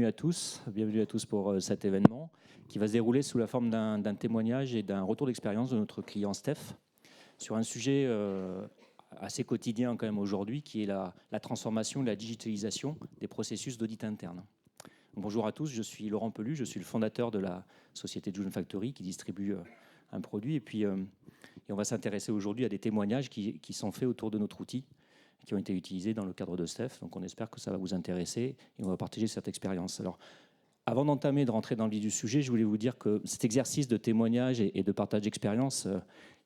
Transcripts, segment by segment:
Bienvenue à tous pour cet événement qui va se dérouler sous la forme d'un témoignage et d'un retour d'expérience de notre client Steph sur un sujet assez quotidien quand même aujourd'hui qui est la transformation et la digitalisation des processus d'audit interne. Bonjour à tous, je suis Laurent Pelu, je suis le fondateur de la société Joule Factory qui distribue un produit et on va s'intéresser aujourd'hui à des témoignages qui sont faits autour de notre outil qui ont été utilisés dans le cadre de Steph. Donc on espère que ça va vous intéresser et on va partager cette expérience. Alors, avant d'entamer, de rentrer dans le vif du sujet, je voulais vous dire que cet exercice de témoignage et de partage d'expérience,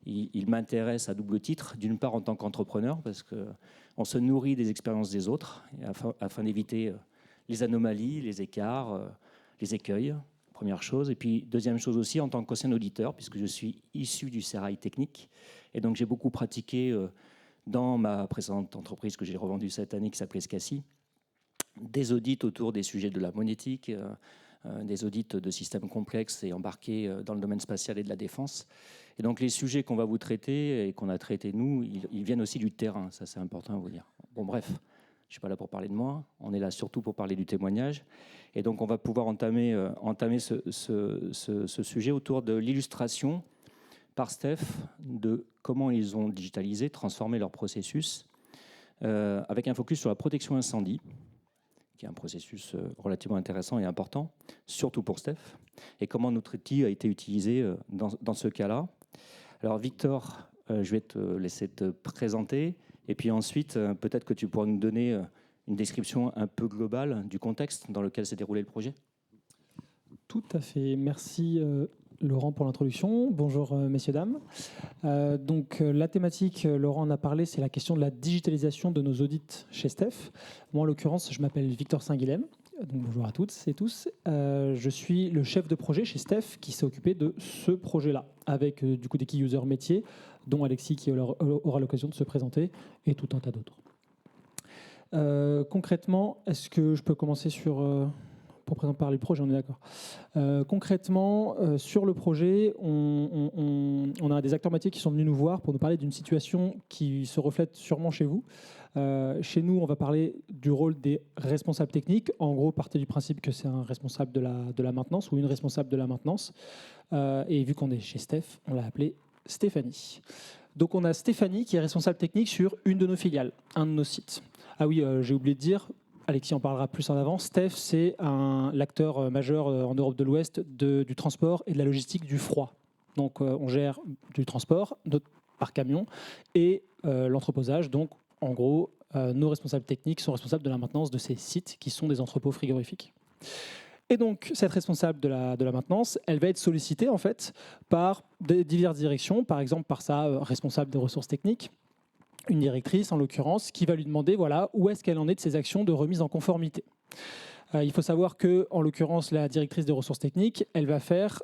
il m'intéresse à double titre. D'une part en tant qu'entrepreneur, parce qu'on se nourrit des expériences des autres afin d'éviter les anomalies, les écarts, les écueils, première chose. Et puis deuxième chose aussi, en tant qu'ancien auditeur, puisque je suis issu du sérail technique, et donc j'ai beaucoup pratiqué dans ma précédente entreprise que j'ai revendue cette année qui s'appelait Scassi, des audits autour des sujets de la monétique, des audits de systèmes complexes et embarqués dans le domaine spatial et de la défense. Et donc les sujets qu'on va vous traiter et qu'on a traités nous, ils viennent aussi du terrain, ça c'est important à vous dire. Bon bref, je ne suis pas là pour parler de moi, on est là surtout pour parler du témoignage. Et donc on va pouvoir entamer ce sujet autour de l'illustration par Steph de comment ils ont digitalisé, transformé leur processus, avec un focus sur la protection incendie, qui est un processus relativement intéressant et important, surtout pour Steph, et comment notre outil a été utilisé dans ce cas-là. Alors Victor, je vais te laisser te présenter, et puis ensuite, peut-être que tu pourras nous donner une description un peu globale du contexte dans lequel s'est déroulé le projet. Tout à fait. Merci Laurent pour l'introduction. Bonjour messieurs, dames. La thématique, Laurent en a parlé, c'est la question de la digitalisation de nos audits chez Steph. Moi, en l'occurrence, je m'appelle Victor Saint-Guilhem. Donc, bonjour à toutes et tous. Je suis le chef de projet chez Steph qui s'est occupé de ce projet-là, avec du coup des key users métiers, dont Alexis qui aura l'occasion de se présenter, et tout un tas d'autres. Concrètement, est-ce que je peux commencer pour parler du projet, on est d'accord. Concrètement, sur le projet, on a des acteurs métiers qui sont venus nous voir pour nous parler d'une situation qui se reflète sûrement chez vous. Chez nous, on va parler du rôle des responsables techniques. En gros, partez du principe que c'est un responsable de la maintenance ou une responsable de la maintenance. Et vu qu'on est chez Steph, on l'a appelée Stéphanie. Donc on a Stéphanie qui est responsable technique sur une de nos filiales, un de nos sites. Ah oui, j'ai oublié de dire, Alexis en parlera plus en avant, Steph, c'est l'acteur majeur en Europe de l'Ouest du transport et de la logistique du froid. Donc on gère du transport par camion et l'entreposage. Donc en gros, nos responsables techniques sont responsables de la maintenance de ces sites qui sont des entrepôts frigorifiques. Et donc cette responsable de la maintenance, elle va être sollicitée en fait par diverses directions, par exemple par sa responsable des ressources techniques, une directrice en l'occurrence, qui va lui demander voilà, où est-ce qu'elle en est de ses actions de remise en conformité. Il faut savoir que, en l'occurrence, la directrice des ressources techniques, elle va faire,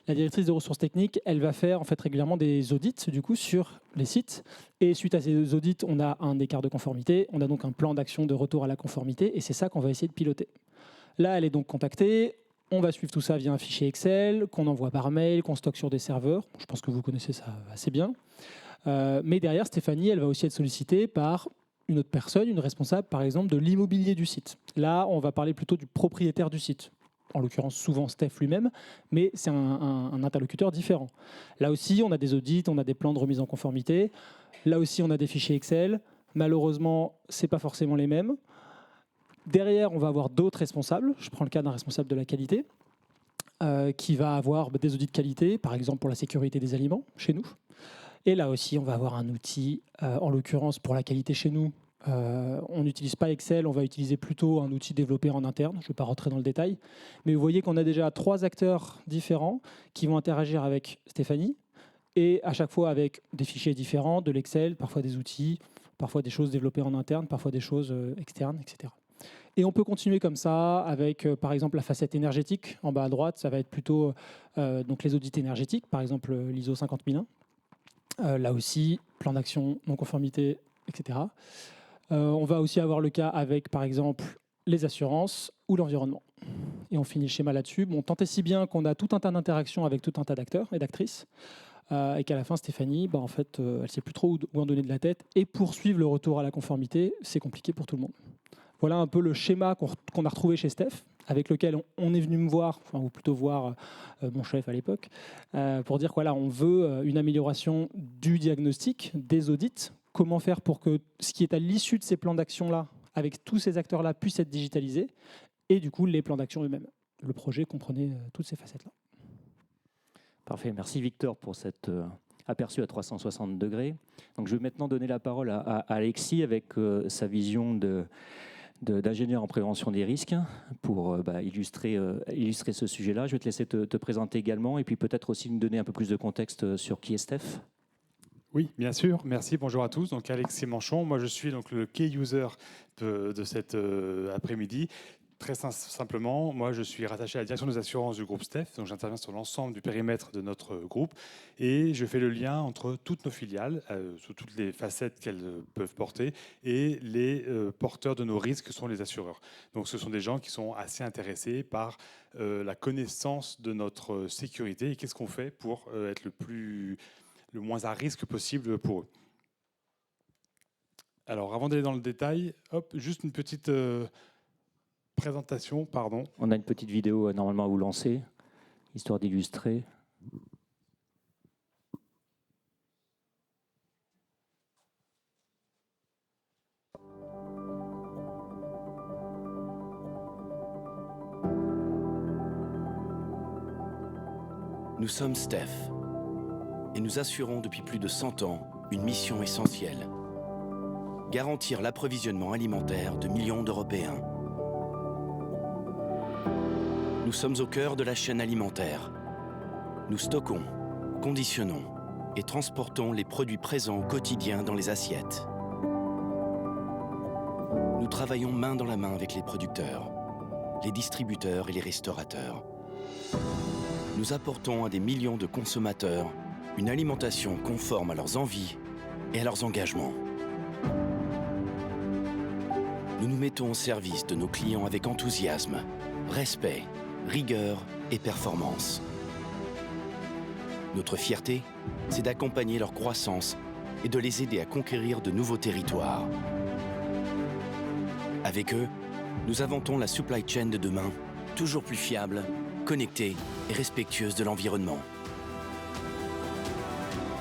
la directrice des ressources techniques, elle va faire en fait régulièrement des audits du coup sur les sites. Et suite à ces audits, on a un écart de conformité, on a donc un plan d'action de retour à la conformité, et c'est ça qu'on va essayer de piloter. Là, elle est donc contactée. On va suivre tout ça via un fichier Excel qu'on envoie par mail, qu'on stocke sur des serveurs. Je pense que vous connaissez ça assez bien. Mais derrière, Stéphanie, elle va aussi être sollicitée par une autre personne, une responsable, par exemple, de l'immobilier du site. Là, on va parler plutôt du propriétaire du site. En l'occurrence, souvent Steph lui-même, mais c'est un interlocuteur différent. Là aussi, on a des audits, on a des plans de remise en conformité. Là aussi, on a des fichiers Excel. Malheureusement, ce n'est pas forcément les mêmes. Derrière, on va avoir d'autres responsables. Je prends le cas d'un responsable de la qualité qui va avoir des audits de qualité, par exemple pour la sécurité des aliments chez nous. Et là aussi, on va avoir un outil, en l'occurrence pour la qualité chez nous. On n'utilise pas Excel, on va utiliser plutôt un outil développé en interne. Je ne vais pas rentrer dans le détail. Mais vous voyez qu'on a déjà 3 acteurs différents qui vont interagir avec Stéphanie et à chaque fois avec des fichiers différents, de l'Excel, parfois des outils, parfois des choses développées en interne, parfois des choses externes, etc. Et on peut continuer comme ça avec, par exemple, la facette énergétique. En bas à droite, ça va être plutôt donc les audits énergétiques, par exemple l'ISO 50001. Là aussi, plan d'action, non-conformité, etc. On va aussi avoir le cas avec, par exemple, les assurances ou l'environnement. Et on finit le schéma là-dessus. Bon, tant et si bien qu'on a tout un tas d'interactions avec tout un tas d'acteurs et d'actrices, et qu'à la fin, Stéphanie, en fait, elle ne sait plus trop où en donner de la tête. Et poursuivre le retour à la conformité, c'est compliqué pour tout le monde. Voilà un peu le schéma qu'on a retrouvé chez Steph, avec lequel on est venu me voir, ou plutôt voir mon chef à l'époque, pour dire que voilà, on veut une amélioration du diagnostic, des audits, comment faire pour que ce qui est à l'issue de ces plans d'action-là, avec tous ces acteurs-là, puisse être digitalisé, et du coup les plans d'action eux-mêmes. Le projet comprenait toutes ces facettes-là. Parfait, merci Victor pour cet aperçu à 360 degrés. Donc, je vais maintenant donner la parole à Alexis avec sa vision d'ingénieur en prévention des risques pour illustrer ce sujet-là. Je vais te laisser te présenter également et puis peut-être aussi nous donner un peu plus de contexte sur qui est Steph. Oui, bien sûr. Merci. Bonjour à tous. Donc Alexis Manchon. Moi, je suis donc le key user de cet après-midi. Très simplement, moi, je suis rattaché à la direction des assurances du groupe Steph. Donc, j'interviens sur l'ensemble du périmètre de notre groupe et je fais le lien entre toutes nos filiales, sous toutes les facettes qu'elles peuvent porter, et les porteurs de nos risques que sont les assureurs. Donc, ce sont des gens qui sont assez intéressés par la connaissance de notre sécurité et qu'est-ce qu'on fait pour être le moins à risque possible pour eux. Alors, avant d'aller dans le détail, juste une petite présentation, pardon. On a une petite vidéo normalement à vous lancer, histoire d'illustrer. Nous sommes Steph et nous assurons depuis plus de 100 ans une mission essentielle: garantir l'approvisionnement alimentaire de millions d'Européens. Nous sommes au cœur de la chaîne alimentaire. Nous stockons, conditionnons et transportons les produits présents au quotidien dans les assiettes. Nous travaillons main dans la main avec les producteurs, les distributeurs et les restaurateurs. Nous apportons à des millions de consommateurs une alimentation conforme à leurs envies et à leurs engagements. Nous nous mettons au service de nos clients avec enthousiasme, respect, rigueur et performance. Notre fierté, c'est d'accompagner leur croissance et de les aider à conquérir de nouveaux territoires. Avec eux, nous inventons la supply chain de demain, toujours plus fiable, connectée et respectueuse de l'environnement.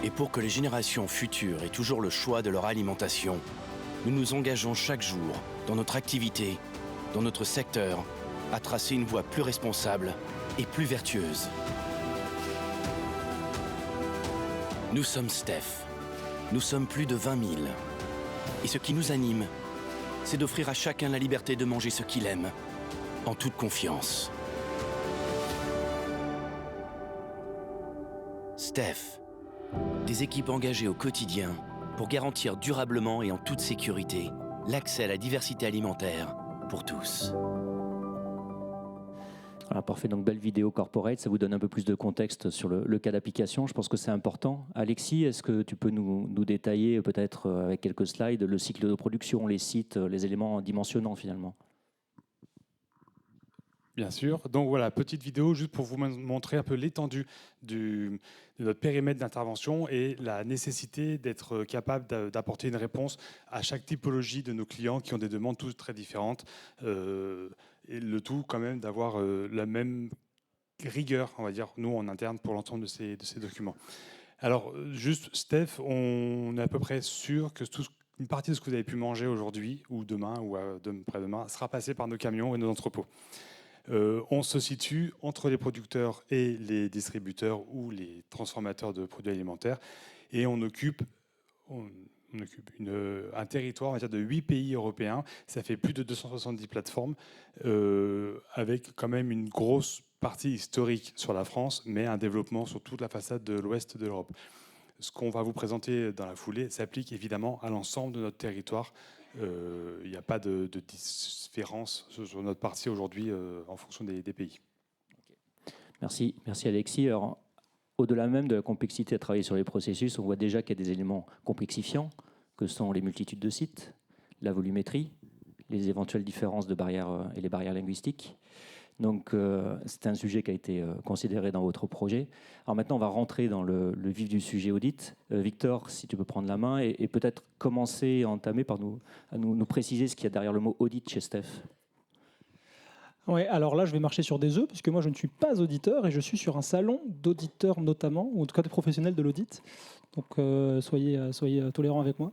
Et pour que les générations futures aient toujours le choix de leur alimentation, nous nous engageons chaque jour, dans notre activité, dans notre secteur, à tracer une voie plus responsable et plus vertueuse. Nous sommes Steph. Nous sommes plus de 20 000. Et ce qui nous anime, c'est d'offrir à chacun la liberté de manger ce qu'il aime, en toute confiance. Steph, des équipes engagées au quotidien pour garantir durablement et en toute sécurité l'accès à la diversité alimentaire pour tous. Voilà, parfait, donc belle vidéo corporate, ça vous donne un peu plus de contexte sur le cas d'application, je pense que c'est important. Alexis, est-ce que tu peux nous détailler peut-être avec quelques slides le cycle de production, les sites, les éléments dimensionnants finalement? Bien sûr. Donc voilà, petite vidéo juste pour vous montrer un peu l'étendue de notre périmètre d'intervention et la nécessité d'être capable d'apporter une réponse à chaque typologie de nos clients qui ont des demandes toutes très différentes. Et le tout quand même d'avoir la même rigueur, on va dire, nous en interne pour l'ensemble de ces documents. Alors juste, Steph, on est à peu près sûr que une partie de ce que vous avez pu manger aujourd'hui ou demain ou après-demain sera passé par nos camions et nos entrepôts. On se situe entre les producteurs et les distributeurs ou les transformateurs de produits alimentaires et on occupe un territoire, on va dire, de 8 pays européens. Ça fait plus de 270 plateformes avec quand même une grosse partie historique sur la France, mais un développement sur toute la façade de l'ouest de l'Europe. Ce qu'on va vous présenter dans la foulée s'applique évidemment à l'ensemble de notre territoire. Il n'y a pas de différence sur notre partie aujourd'hui en fonction des pays. Merci Alexis. Alors, au-delà même de la complexité à travailler sur les processus, on voit déjà qu'il y a des éléments complexifiants, que sont les multitudes de sites, la volumétrie, les éventuelles différences de barrières et les barrières linguistiques. Donc, c'est un sujet qui a été considéré dans votre projet. Alors maintenant, on va rentrer dans le vif du sujet audit. Victor, si tu peux prendre la main et peut-être commencer, entamer par nous préciser ce qu'il y a derrière le mot audit chez Steph. Ouais, alors là, je vais marcher sur des œufs, puisque moi, je ne suis pas auditeur et je suis sur un salon d'auditeurs notamment, ou en tout cas de professionnels de l'audit. Donc, soyez tolérants avec moi.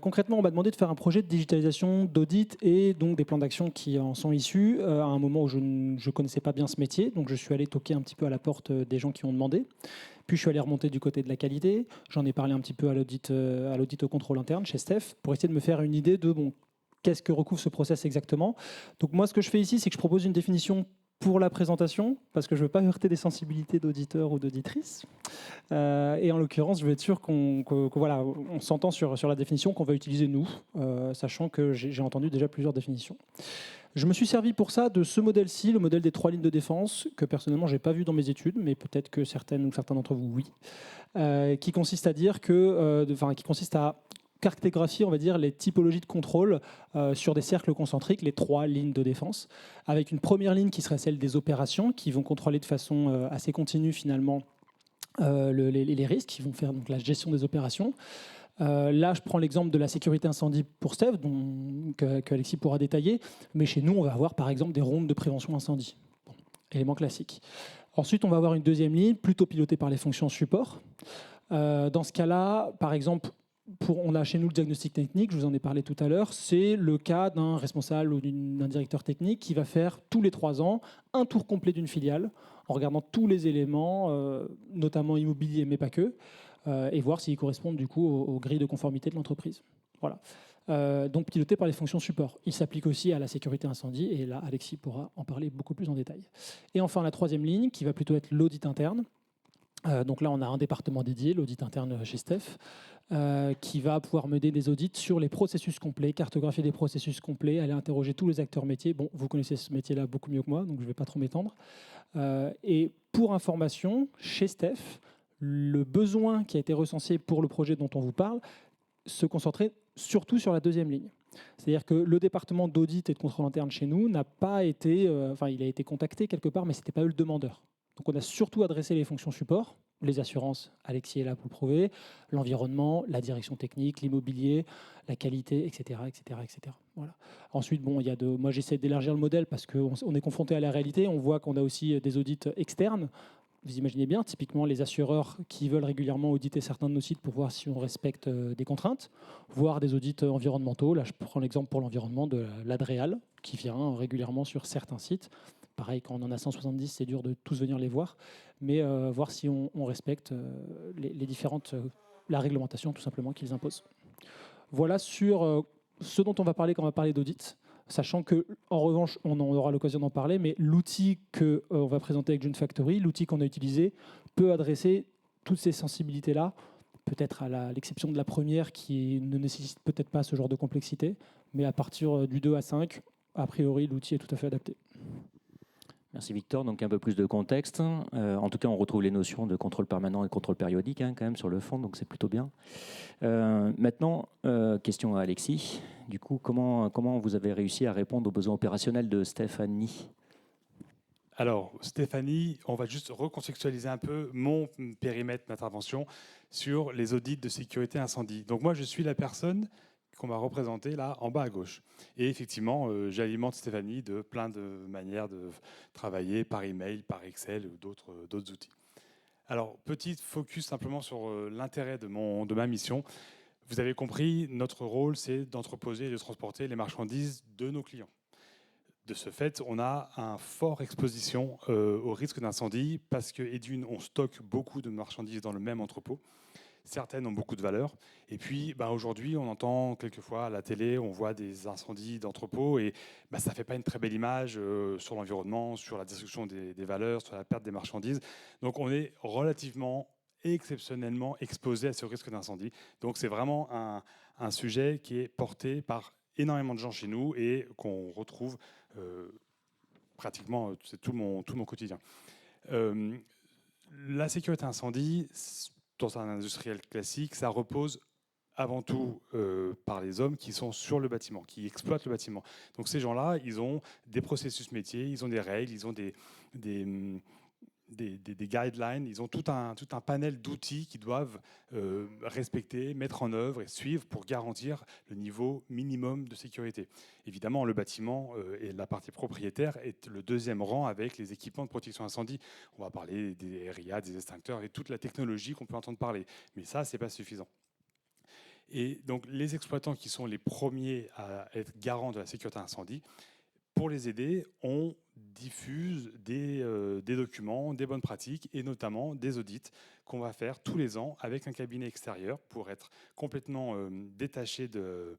Concrètement, on m'a demandé de faire un projet de digitalisation d'audit et donc des plans d'action qui en sont issus à un moment où je ne connaissais pas bien ce métier. Donc, je suis allé toquer un petit peu à la porte des gens qui ont demandé. Puis, je suis allé remonter du côté de la qualité. J'en ai parlé un petit peu à l'audit au contrôle interne chez Steph pour essayer de me faire une idée de qu'est-ce que recouvre ce process exactement. Donc, moi, ce que je fais ici, c'est que je propose une définition pour la présentation, parce que je ne veux pas heurter des sensibilités d'auditeurs ou d'auditrices. Et en l'occurrence, je veux être sûr qu'on s'entend sur la définition qu'on va utiliser nous, sachant que j'ai entendu déjà plusieurs définitions. Je me suis servi pour ça de ce modèle-ci, le modèle des 3 lignes de défense, que personnellement, je n'ai pas vu dans mes études, mais peut-être que certains d'entre vous, oui, qui consiste à cartographier, on va dire, les typologies de contrôle sur des cercles concentriques, les 3 lignes de défense, avec une première ligne qui serait celle des opérations, qui vont contrôler de façon assez continue finalement les risques, qui vont faire donc la gestion des opérations. Là, je prends l'exemple de la sécurité incendie pour Steph, que Alexis pourra détailler, mais chez nous, on va avoir par exemple des rondes de prévention incendie, élément classique. Ensuite, on va avoir une deuxième ligne, plutôt pilotée par les fonctions support. Dans ce cas-là, par exemple, on a chez nous le diagnostic technique, je vous en ai parlé tout à l'heure, c'est le cas d'un responsable ou d'un directeur technique qui va faire tous les 3 ans un tour complet d'une filiale en regardant tous les éléments, notamment immobiliers, mais pas que, et voir s'ils correspondent du coup aux grilles de conformité de l'entreprise. Voilà. Donc piloté par les fonctions support. Il s'applique aussi à la sécurité incendie, et là, Alexis pourra en parler beaucoup plus en détail. Et enfin, la troisième ligne, qui va plutôt être l'audit interne. Donc là, on a un département dédié, l'audit interne chez Steph, qui va pouvoir mener des audits sur les processus complets, cartographier des processus complets, aller interroger tous les acteurs métiers. Bon, vous connaissez ce métier-là beaucoup mieux que moi, donc je ne vais pas trop m'étendre. Et pour information, chez Steph, le besoin qui a été recensé pour le projet dont on vous parle se concentrait surtout sur la deuxième ligne. C'est-à-dire que le département d'audit et de contrôle interne chez nous n'a pas été... il a été contacté quelque part, mais ce n'était pas eux le demandeur. Donc on a surtout adressé les fonctions support, les assurances, Alexis est là pour le prouver, l'environnement, la direction technique, l'immobilier, la qualité, etc. etc., etc. Voilà. Ensuite, moi j'essaie d'élargir le modèle parce qu'on est confronté à la réalité, on voit qu'on a aussi des audits externes. Vous imaginez bien, typiquement les assureurs qui veulent régulièrement auditer certains de nos sites pour voir si on respecte des contraintes, voire des audits environnementaux. Là, je prends l'exemple pour l'environnement de l'Adréal, qui vient régulièrement sur certains sites. Pareil, quand on en a 170, c'est dur de tous venir les voir, mais voir si on respecte les différentes, la réglementation tout simplement qu'ils imposent. Voilà sur ce dont on va parler quand on va parler d'audit, sachant que, en revanche, on en aura l'occasion d'en parler, mais l'outil qu'on va présenter avec June Factory, l'outil qu'on a utilisé, peut adresser toutes ces sensibilités-là, peut-être à l'exception de la première qui ne nécessite peut-être pas ce genre de complexité, mais à partir du 2 à 5, a priori, l'outil est tout à fait adapté. Merci Victor. Donc un peu plus de contexte. En tout cas, on retrouve les notions de contrôle permanent et contrôle périodique quand même sur le fond, donc c'est plutôt bien. Maintenant, question à Alexis. Du coup, comment vous avez réussi à répondre aux besoins opérationnels de Stéphanie ? Alors, Stéphanie, on va juste recontextualiser un peu mon périmètre d'intervention sur les audits de sécurité incendie. Donc moi, je suis la personne qu'on va représenter là en bas à gauche. Et effectivement, j'alimente Stéphanie de plein de manières de travailler par email, par Excel ou d'autres outils. Alors, petit focus simplement sur l'intérêt de ma mission. Vous avez compris, notre rôle, c'est d'entreposer et de transporter les marchandises de nos clients. De ce fait, on a une forte exposition au risque d'incendie parce que, on stocke beaucoup de marchandises dans le même entrepôt. Certaines ont beaucoup de valeur. Et puis, aujourd'hui, on entend quelquefois à la télé, on voit des incendies d'entrepôts et ça ne fait pas une très belle image sur l'environnement, sur la destruction des valeurs, sur la perte des marchandises. Donc, on est relativement, exceptionnellement exposé à ce risque d'incendie. Donc, c'est vraiment un sujet qui est porté par énormément de gens chez nous et qu'on retrouve pratiquement, c'est tout mon quotidien. La sécurité incendie, dans un industriel classique, ça repose avant tout par les hommes qui sont sur le bâtiment, qui exploitent le bâtiment. Donc ces gens-là, ils ont des processus métiers, ils ont des règles, ils ont des, des guidelines, ils ont tout un panel d'outils qu'ils doivent respecter, mettre en œuvre et suivre pour garantir le niveau minimum de sécurité. Évidemment, le bâtiment et la partie propriétaire est le deuxième rang avec les équipements de protection incendie. On va parler des RIA, des extincteurs et toute la technologie qu'on peut entendre parler. Mais ça, ce n'est pas suffisant. Et donc, les exploitants qui sont les premiers à être garants de la sécurité incendie, pour les aider, on diffuse des documents, des bonnes pratiques et notamment des audits qu'on va faire tous les ans avec un cabinet extérieur pour être complètement détaché de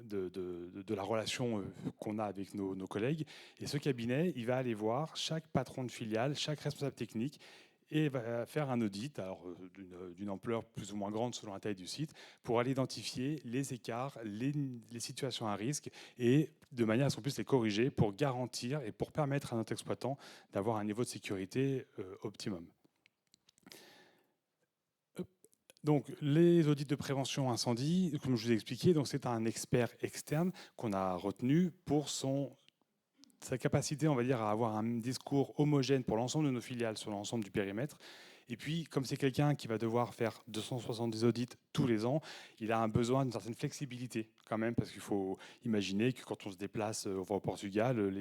la relation qu'on a avec nos collègues. Et ce cabinet, il va aller voir chaque patron de filiale, chaque responsable technique et va faire un audit d'une ampleur plus ou moins grande selon la taille du site pour aller identifier les écarts, les situations à risque et de manière à ce qu'on puisse les corriger pour garantir et pour permettre à notre exploitant d'avoir un niveau de sécurité optimum. Donc, les audits de prévention incendie, comme je vous ai expliqué, c'est un expert externe qu'on a retenu pour sa capacité, on va dire, à avoir un discours homogène pour l'ensemble de nos filiales sur l'ensemble du périmètre. Et puis, comme c'est quelqu'un qui va devoir faire 270 audits tous les ans, il a un besoin d'une certaine flexibilité quand même, parce qu'il faut imaginer que quand on se déplace, on va au Portugal,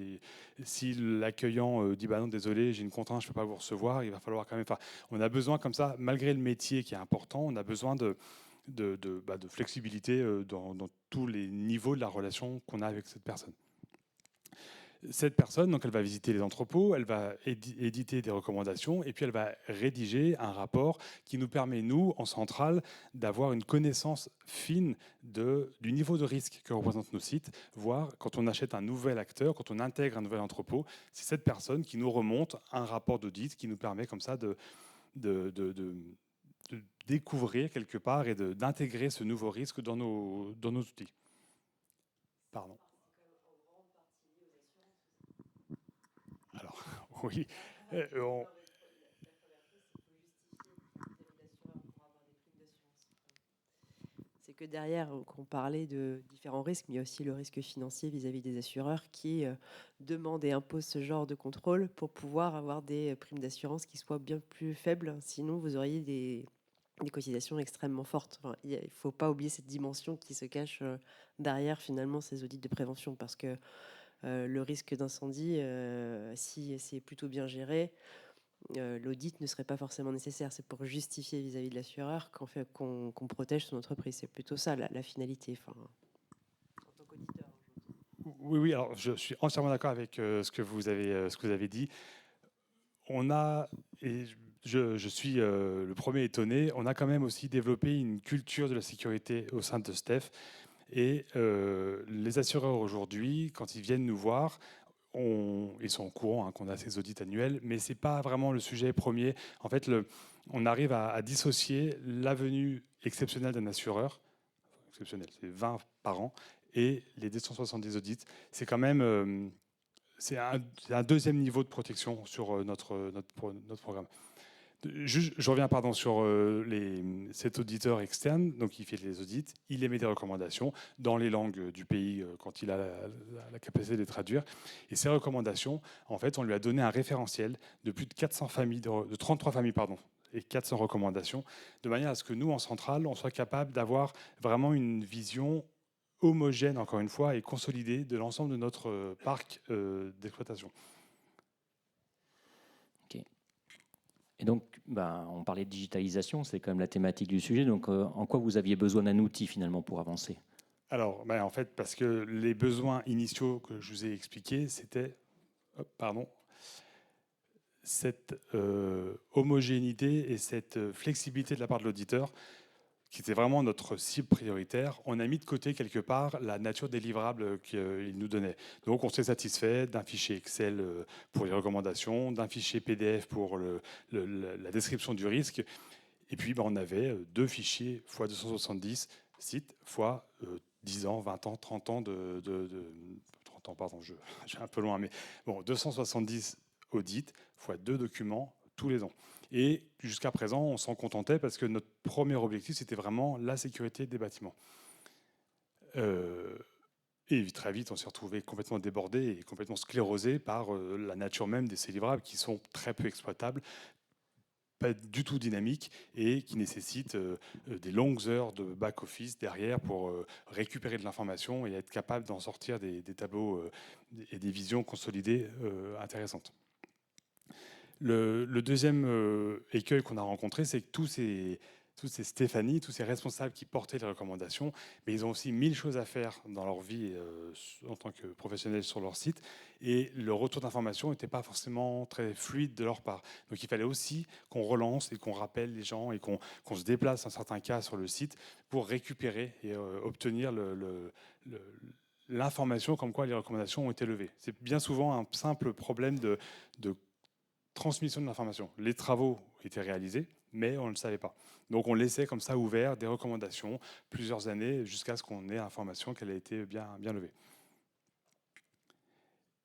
si l'accueillant dit bah non, désolé, j'ai une contrainte, je ne peux pas vous recevoir, il va falloir quand même. Enfin, on a besoin comme ça, malgré le métier qui est important, on a besoin de flexibilité dans tous les niveaux de la relation qu'on a avec cette personne. Cette personne, donc, elle va visiter les entrepôts, elle va éditer des recommandations et puis elle va rédiger un rapport qui nous permet, nous, en centrale, d'avoir une connaissance fine du niveau de risque que représentent nos sites, voire quand on achète un nouvel acteur, quand on intègre un nouvel entrepôt, c'est cette personne qui nous remonte un rapport d'audit qui nous permet comme ça de découvrir quelque part et d'intégrer ce nouveau risque dans nos outils. Pardon. Alors, oui. C'est que derrière, on parlait de différents risques, mais il y a aussi le risque financier vis-à-vis des assureurs qui demandent et imposent ce genre de contrôle pour pouvoir avoir des primes d'assurance qui soient bien plus faibles. Sinon, vous auriez des cotisations extrêmement fortes. Enfin, il ne faut pas oublier cette dimension qui se cache derrière finalement ces audits de prévention, parce que le risque d'incendie, si c'est plutôt bien géré, l'audit ne serait pas forcément nécessaire. C'est pour justifier vis-à-vis de l'assureur qu'on protège son entreprise. C'est plutôt ça la finalité. Enfin, en tant qu'auditeur. Oui, alors je suis entièrement d'accord avec ce que vous avez dit. On a, et je suis le premier étonné, on a quand même aussi développé une culture de la sécurité au sein de STEF. Et les assureurs aujourd'hui, quand ils viennent nous voir, ils sont au courant qu'on a ces audits annuels, mais ce n'est pas vraiment le sujet premier. En fait, on arrive à dissocier la venue exceptionnelle d'un assureur, exceptionnel, c'est 20 par an, et les 270 audits. C'est quand même c'est un deuxième niveau de protection sur notre programme. Je reviens sur cet auditeur externe, donc il fait les audits, il émet des recommandations dans les langues du pays quand il a la capacité de les traduire. Et ces recommandations, en fait, on lui a donné un référentiel de plus de 400 familles, de 33 familles, pardon, et 400 recommandations, de manière à ce que nous, en centrale, on soit capable d'avoir vraiment une vision homogène, encore une fois, et consolidée de l'ensemble de notre parc d'exploitation. Et donc, on parlait de digitalisation, c'est quand même la thématique du sujet. Donc, en quoi vous aviez besoin d'un outil finalement pour avancer? Alors, en fait, parce que les besoins initiaux que je vous ai expliqués, c'était, cette homogénéité et cette flexibilité de la part de l'auditeur, qui était vraiment notre cible prioritaire. On a mis de côté quelque part la nature des livrables qu'il nous donnait. Donc on s'est satisfait d'un fichier Excel pour les recommandations, d'un fichier PDF pour la description du risque. Et puis on avait 2 fichiers x 270 sites x 10 ans, 20 ans, 30 ans 30 ans, pardon, je suis un peu loin, mais bon, 270 audits x 2 documents tous les ans. Et jusqu'à présent, on s'en contentait parce que notre premier objectif, c'était vraiment la sécurité des bâtiments. Et très vite, on s'est retrouvé complètement débordé et complètement sclérosé par la nature même de ces livrables qui sont très peu exploitables, pas du tout dynamiques et qui nécessitent des longues heures de back-office derrière pour récupérer de l'information et être capable d'en sortir des tableaux et des visions consolidées intéressantes. Le deuxième écueil qu'on a rencontré, c'est que tous ces Stéphanie, tous ces responsables qui portaient les recommandations, mais ils ont aussi 1000 choses à faire dans leur vie en tant que professionnels sur leur site, et le retour d'information n'était pas forcément très fluide de leur part. Donc il fallait aussi qu'on relance et qu'on rappelle les gens et qu'on se déplace dans certains cas sur le site pour récupérer et obtenir l'information comme quoi les recommandations ont été levées. C'est bien souvent un simple problème de transmission de l'information. Les travaux étaient réalisés, mais on ne le savait pas. Donc on laissait comme ça ouvert des recommandations plusieurs années jusqu'à ce qu'on ait l'information qu'elle a été bien levée.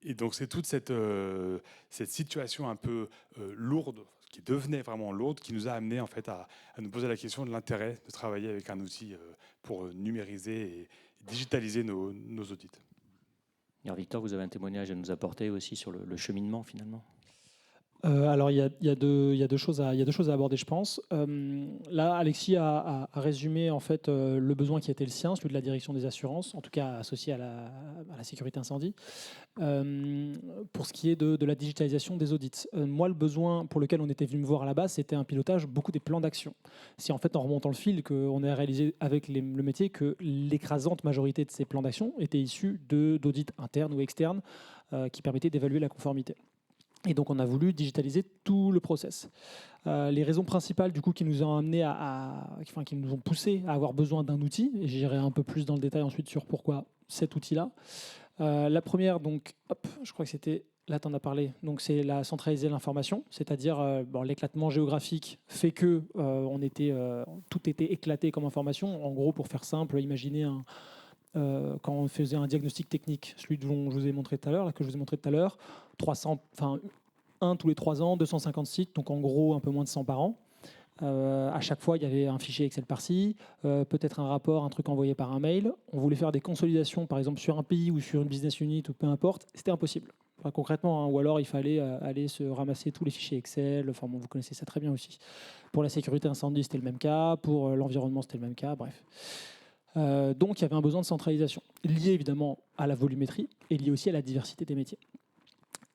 Et donc c'est toute cette situation un peu lourde, qui devenait vraiment lourde, qui nous a amené en fait à nous poser la question de l'intérêt de travailler avec un outil pour numériser et digitaliser nos audits. Alors Victor, vous avez un témoignage à nous apporter aussi sur le cheminement finalement. Alors, il y a deux choses à aborder, je pense. Là, Alexis a résumé en fait le besoin qui était le sien, celui de la direction des assurances, en tout cas associé à la sécurité incendie. Pour ce qui est de la digitalisation des audits, moi, le besoin pour lequel on était venu me voir à la base, c'était un pilotage beaucoup des plans d'action. C'est en fait en remontant le fil qu'on a réalisé avec le métier que l'écrasante majorité de ces plans d'action étaient issus d'audits internes ou externes qui permettaient d'évaluer la conformité. Et donc, on a voulu digitaliser tout le process. Les raisons principales, du coup, qui nous ont amené qui nous ont poussé à avoir besoin d'un outil, et j'irai un peu plus dans le détail ensuite sur pourquoi cet outil-là. La première, donc, je crois que c'était, là, tu en as parlé, donc c'est la centraliser l'information, c'est-à-dire l'éclatement géographique fait que tout était éclaté comme information. En gros, pour faire simple, imaginez quand on faisait un diagnostic technique, celui dont je vous ai montré tout à l'heure, 1 tous les 3 ans, 250 sites, donc en gros un peu moins de 100 par an. À chaque fois, il y avait un fichier Excel par-ci, peut-être un rapport, un truc envoyé par un mail. On voulait faire des consolidations, par exemple sur un pays ou sur une business unit ou peu importe, c'était impossible. Enfin, concrètement, ou alors il fallait aller se ramasser tous les fichiers Excel. Enfin, vous connaissez ça très bien aussi. Pour la sécurité incendie, c'était le même cas. Pour l'environnement, c'était le même cas. Bref. Donc il y avait un besoin de centralisation, lié évidemment à la volumétrie et lié aussi à la diversité des métiers.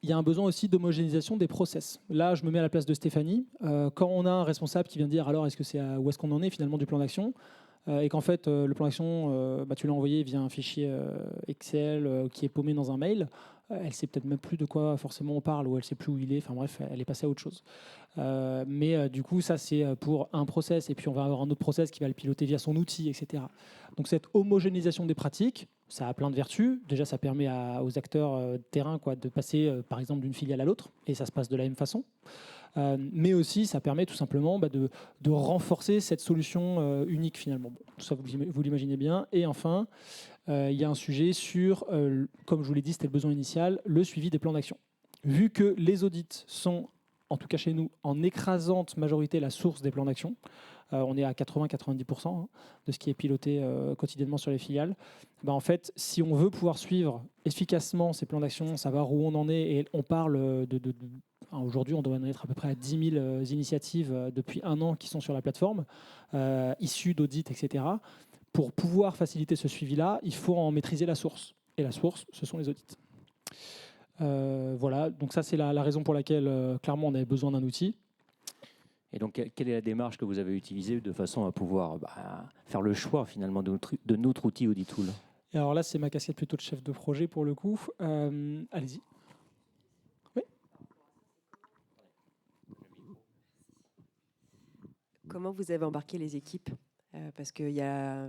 Il y a un besoin aussi d'homogénéisation des process. Là, je me mets à la place de Stéphanie. Quand on a un responsable qui vient dire alors où est-ce qu'on en est finalement du plan d'action, et qu'en fait le plan d'action, tu l'as envoyé via un fichier Excel qui est paumé dans un mail, elle sait peut-être même plus de quoi forcément on parle, ou elle sait plus où il est. Enfin bref, elle est passée à autre chose. Mais du coup, ça c'est pour un process, et puis on va avoir un autre process qui va le piloter via son outil, etc. Donc cette homogénéisation des pratiques, ça a plein de vertus. Déjà, ça permet aux acteurs de terrain de passer par exemple d'une filiale à l'autre, et ça se passe de la même façon. Mais aussi, ça permet tout simplement de renforcer cette solution unique finalement. Bon, tout ça, vous l'imaginez bien. Et enfin, il y a un sujet sur, comme je vous l'ai dit, c'était le besoin initial, le suivi des plans d'action. Vu que les audits sont, en tout cas chez nous, en écrasante majorité la source des plans d'action, on est à 80-90% de ce qui est piloté quotidiennement sur les filiales. En fait, si on veut pouvoir suivre efficacement ces plans d'action, savoir où on en est, et on parle aujourd'hui, on doit en être à peu près à 10 000 initiatives depuis 1 an qui sont sur la plateforme, issues d'audits, etc. Pour pouvoir faciliter ce suivi-là, il faut en maîtriser la source. Et la source, ce sont les audits. Voilà, donc ça c'est la raison pour laquelle clairement on avait besoin d'un outil. Et donc, quelle est la démarche que vous avez utilisée de façon à pouvoir faire le choix finalement de notre outil Auditool ? Et alors là, c'est ma casquette plutôt de chef de projet pour le coup. Allez-y. Oui. Comment vous avez embarqué les équipes ? Parce que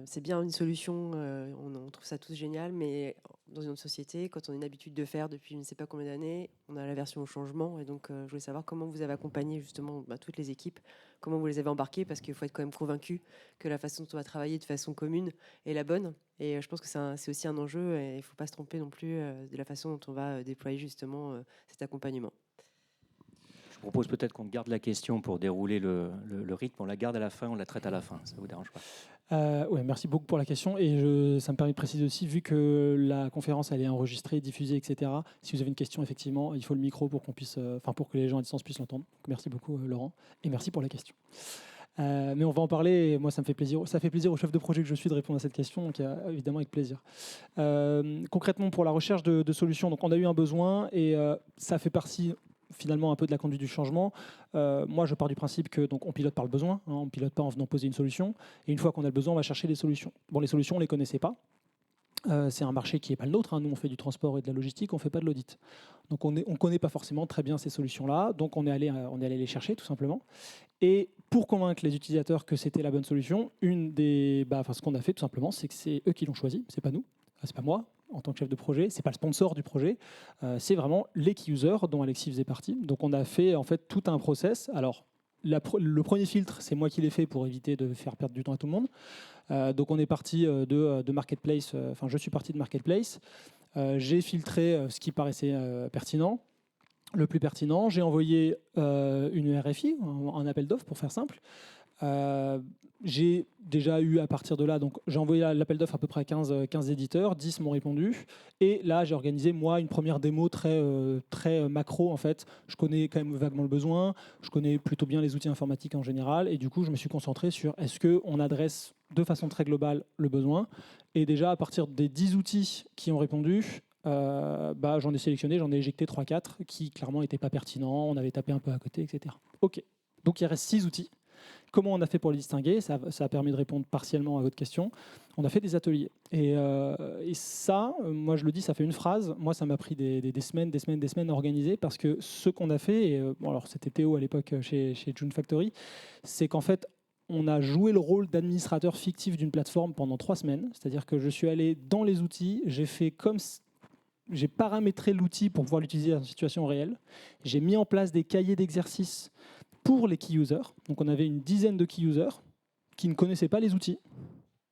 c'est bien une solution, on trouve ça tous génial, mais dans une autre société, quand on a une habitude de faire depuis je ne sais pas combien d'années, on a la version au changement. Et donc, je voulais savoir comment vous avez accompagné justement toutes les équipes, comment vous les avez embarquées, parce qu'il faut être quand même convaincu que la façon dont on va travailler de façon commune est la bonne. Et je pense que c'est aussi un enjeu, et il ne faut pas se tromper non plus de la façon dont on va déployer justement cet accompagnement. propose peut-être qu'on garde la question pour dérouler le rythme. On la garde à la fin, on la traite à la fin. Ça ne vous dérange pas? Ouais, merci beaucoup pour la question. Et ça me permet de préciser aussi, vu que la conférence elle est enregistrée, diffusée, etc. Si vous avez une question, effectivement, il faut le micro pour pour que les gens à distance puissent l'entendre. Donc, merci beaucoup, Laurent, et merci pour la question. Mais on va en parler. Et moi, ça me fait plaisir. Ça fait plaisir au chef de projet que je suis de répondre à cette question, donc évidemment avec plaisir. Concrètement, pour la recherche de solutions, donc on a eu un besoin et ça fait partie finalement un peu de la conduite du changement. Moi, je pars du principe que donc on pilote par le besoin, hein, on ne pilote pas en venant poser une solution. Et une fois qu'on a le besoin, on va chercher des solutions. Bon, les solutions, on ne les connaissait pas. C'est un marché qui n'est pas le nôtre. Hein. Nous, on fait du transport et de la logistique, on ne fait pas de l'audit. Donc, on ne connaît pas forcément très bien ces solutions-là. Donc, on est allé les chercher, tout simplement. Et pour convaincre les utilisateurs que c'était la bonne solution, ce qu'on a fait, tout simplement, c'est que c'est eux qui l'ont choisi. Ce n'est pas nous, ce n'est pas moi, en tant que chef de projet. Ce n'est pas le sponsor du projet. C'est vraiment les key users, dont Alexis faisait partie. Donc, on a fait en fait tout un process. Alors, le premier filtre, c'est moi qui l'ai fait pour éviter de faire perdre du temps à tout le monde. Donc on est parti de Marketplace, je suis parti de Marketplace. J'ai filtré ce qui paraissait pertinent, le plus pertinent. J'ai envoyé une RFI, un appel d'offres pour faire simple. J'ai déjà eu à partir de là, donc j'ai envoyé l'appel d'offres à peu près à 15 éditeurs, 10 m'ont répondu. Et là, j'ai organisé, moi, une première démo très macro, en fait. Je connais quand même vaguement le besoin, je connais plutôt bien les outils informatiques en général, et du coup, je me suis concentré sur est-ce qu'on adresse de façon très globale le besoin. Et déjà, à partir des 10 outils qui ont répondu, j'en ai sélectionné, j'en ai éjecté 3-4 qui clairement n'étaient pas pertinents, on avait tapé un peu à côté, etc. OK. Donc, il reste 6 outils. Comment on a fait pour les distinguer? Ça a permis de répondre partiellement à votre question. On a fait des ateliers. Et ça, moi je le dis, ça fait une phrase. Moi, ça m'a pris des semaines à organiser parce que ce qu'on a fait, alors c'était Théo à l'époque chez June Factory, c'est qu'en fait, on a joué le rôle d'administrateur fictif d'une plateforme pendant 3 semaines. C'est-à-dire que je suis allé dans les outils, j'ai paramétré l'outil pour pouvoir l'utiliser en situation réelle. J'ai mis en place des cahiers d'exercices pour les key users. Donc on avait une dizaine de key users qui ne connaissaient pas les outils,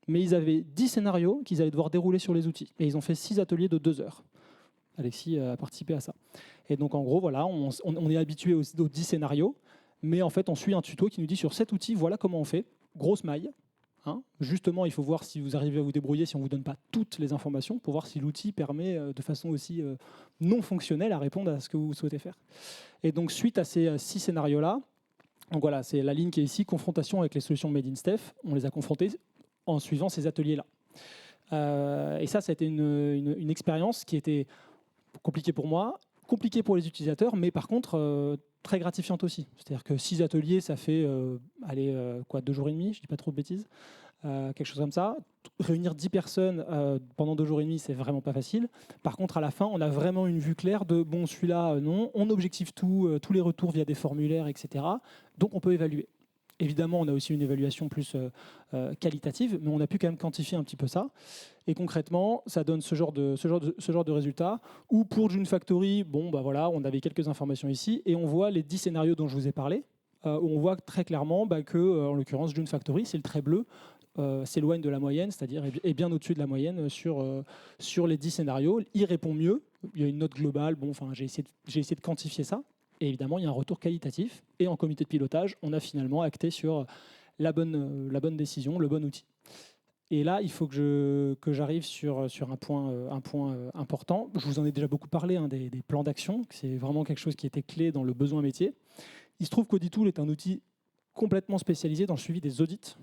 mais ils avaient 10 scénarios qu'ils allaient devoir dérouler sur les outils. Et ils ont fait 6 ateliers de 2 heures. Alexis a participé à ça. Et donc en gros, voilà, on est habitué aux 10 scénarios, mais en fait on suit un tuto qui nous dit sur cet outil, voilà comment on fait. Grosse maille. Hein. Justement, il faut voir si vous arrivez à vous débrouiller, si on ne vous donne pas toutes les informations, pour voir si l'outil permet de façon aussi non fonctionnelle à répondre à ce que vous souhaitez faire. Et donc suite à ces 6 scénarios-là, donc voilà, c'est la ligne qui est ici, confrontation avec les solutions Made in Steph. On les a confrontées en suivant ces ateliers-là. Et ça a été une expérience qui était compliquée pour moi, compliquée pour les utilisateurs, mais par contre très gratifiante aussi. C'est-à-dire que 6 ateliers, ça fait 2 jours et demi, je ne dis pas trop de bêtises, quelque chose comme ça. Réunir 10 personnes pendant 2 jours et demi, c'est vraiment pas facile. Par contre, à la fin, on a vraiment une vue claire de bon, celui-là, non. On objective tous les retours via des formulaires, etc. Donc, on peut évaluer. Évidemment, on a aussi une évaluation plus qualitative, mais on a pu quand même quantifier un petit peu ça. Et concrètement, ça donne ce genre de résultat où pour June Factory, on avait quelques informations ici et on voit les 10 scénarios dont je vous ai parlé. Où on voit très clairement que, en l'occurrence, June Factory, c'est le trait bleu, s'éloigne de la moyenne, c'est-à-dire est bien au-dessus de la moyenne sur les 10 scénarios. Il répond mieux, il y a une note globale, j'ai essayé de quantifier ça. Et évidemment, il y a un retour qualitatif. Et en comité de pilotage, on a finalement acté sur la bonne décision, le bon outil. Et là, il faut que j'arrive sur un point important. Je vous en ai déjà beaucoup parlé, des plans d'action. C'est vraiment quelque chose qui était clé dans le besoin métier. Il se trouve qu'AuditTool est un outil complètement spécialisé dans le suivi des audits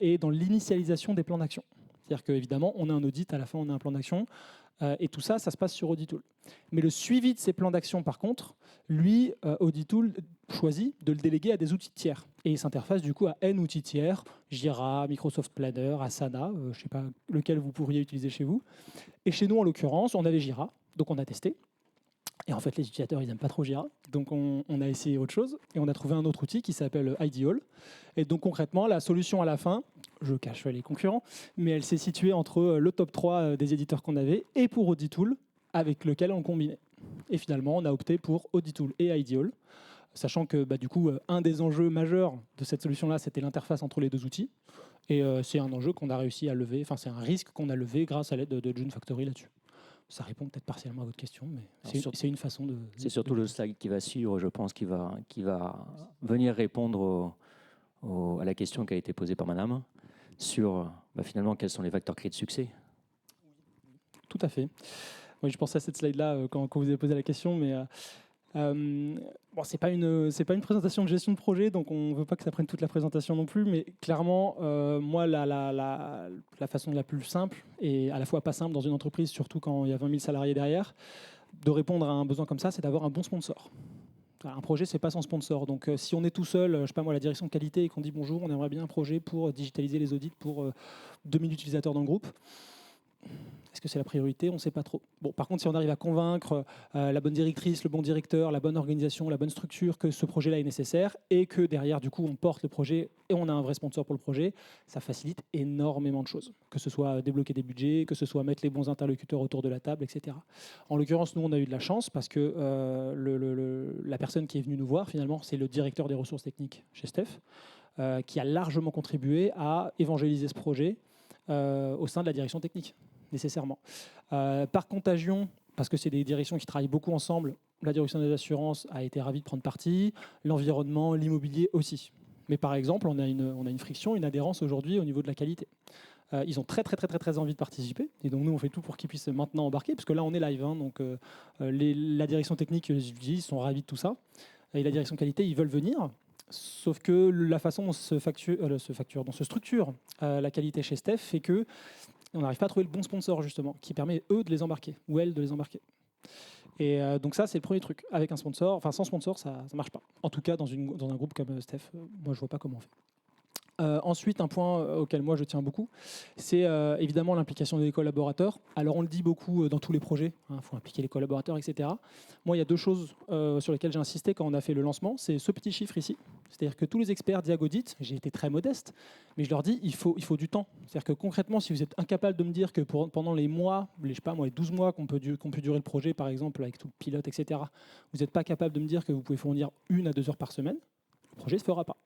et dans l'initialisation des plans d'action. C'est-à-dire qu'évidemment, on a un audit, à la fin, on a un plan d'action. Et tout ça, ça se passe sur AuditTool. Mais le suivi de ces plans d'action, par contre, lui, AuditTool choisit de le déléguer à des outils tiers. Et il s'interface du coup à N outils tiers, Jira, Microsoft Planner, Asana, je ne sais pas lequel vous pourriez utiliser chez vous. Et chez nous, en l'occurrence, on avait Jira, donc on a testé. Et en fait, les utilisateurs, ils n'aiment pas trop Jira. Donc, on a essayé autre chose. Et on a trouvé un autre outil qui s'appelle Ideal. Et donc, concrètement, la solution à la fin, je cache les concurrents, mais elle s'est située entre le top 3 des éditeurs qu'on avait et pour AuditTool, avec lequel on combinait. Et finalement, on a opté pour AuditTool et Ideal, sachant que du coup, un des enjeux majeurs de cette solution-là, c'était l'interface entre les deux outils. Et c'est un enjeu qu'on a réussi à lever, enfin, c'est un risque qu'on a levé grâce à l'aide de June Factory là-dessus. Ça répond peut-être partiellement à votre question, mais Alors, c'est une façon de... C'est surtout le slide qui va suivre, je pense, qui va venir répondre à la question qui a été posée par madame sur finalement quels sont les facteurs clés de succès. Tout à fait. Oui, je pensais à cette slide-là quand vous avez posé la question, mais bon, c'est pas une présentation de gestion de projet, donc on ne veut pas que ça prenne toute la présentation non plus, mais clairement, moi, la façon la plus simple, et à la fois pas simple dans une entreprise, surtout quand il y a 20 000 salariés derrière, de répondre à un besoin comme ça, c'est d'avoir un bon sponsor. Un projet, c'est pas sans sponsor. Donc, si on est tout seul, je sais pas moi, la direction de qualité, et qu'on dit bonjour, on aimerait bien un projet pour digitaliser les audits pour 2000 utilisateurs dans le groupe. Est-ce que c'est la priorité? On ne sait pas trop. Bon, par contre, si on arrive à convaincre la bonne directrice, le bon directeur, la bonne organisation, la bonne structure que ce projet-là est nécessaire et que derrière, du coup, on porte le projet et on a un vrai sponsor pour le projet, ça facilite énormément de choses. Que ce soit débloquer des budgets, que ce soit mettre les bons interlocuteurs autour de la table, etc. En l'occurrence, nous, on a eu de la chance parce que la personne qui est venue nous voir, finalement, c'est le directeur des ressources techniques chez Steph, qui a largement contribué à évangéliser ce projet au sein de la direction technique, nécessairement. Par contagion, parce que c'est des directions qui travaillent beaucoup ensemble, la direction des assurances a été ravie de prendre parti, l'environnement, l'immobilier aussi. Mais par exemple, on a une friction, une adhérence aujourd'hui au niveau de la qualité. Ils ont très envie de participer, et donc nous on fait tout pour qu'ils puissent maintenant embarquer, parce que là on est live, hein, donc la direction technique, ils sont ravis de tout ça, et la direction qualité, ils veulent venir. Sauf que la façon dont se structure la qualité chez Steph fait que on n'arrive pas à trouver le bon sponsor, justement, qui permet, eux, de les embarquer, ou elles, de les embarquer. Et donc ça, c'est le premier truc. Avec un sponsor, enfin sans sponsor, ça ne marche pas. En tout cas, dans un groupe comme Steph, moi, je ne vois pas comment on fait. Ensuite, un point auquel moi je tiens beaucoup, c'est évidemment l'implication des collaborateurs. Alors on le dit beaucoup dans tous les projets, il faut impliquer les collaborateurs, etc. Moi, il y a deux choses sur lesquelles j'ai insisté quand on a fait le lancement, c'est ce petit chiffre ici. C'est-à-dire que tous les experts Diagodit, j'ai été très modeste, mais je leur dis il faut du temps. C'est-à-dire que concrètement, si vous êtes incapable de me dire que pendant les mois, les 12 mois qu'on peut durer le projet, par exemple, avec tout le pilote, etc., vous n'êtes pas capable de me dire que vous pouvez fournir 1 à 2 heures par semaine, le projet ne se fera pas.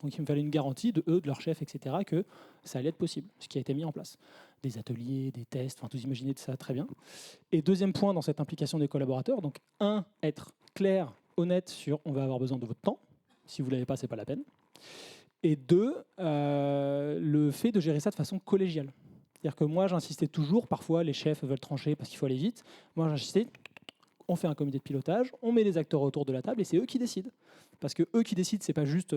Donc il me fallait une garantie de eux, de leur chef, etc., que ça allait être possible, ce qui a été mis en place. Des ateliers, des tests, enfin, vous imaginez de ça très bien. Et deuxième point dans cette implication des collaborateurs, donc être clair, honnête sur on va avoir besoin de votre temps. Si vous ne l'avez pas, ce n'est pas la peine. Et 2, le fait de gérer ça de façon collégiale. C'est-à-dire que moi, j'insistais toujours, parfois les chefs veulent trancher parce qu'il faut aller vite. Moi, j'insistais, on fait un comité de pilotage, on met les acteurs autour de la table et c'est eux qui décident. Parce que eux qui décident, c'est pas juste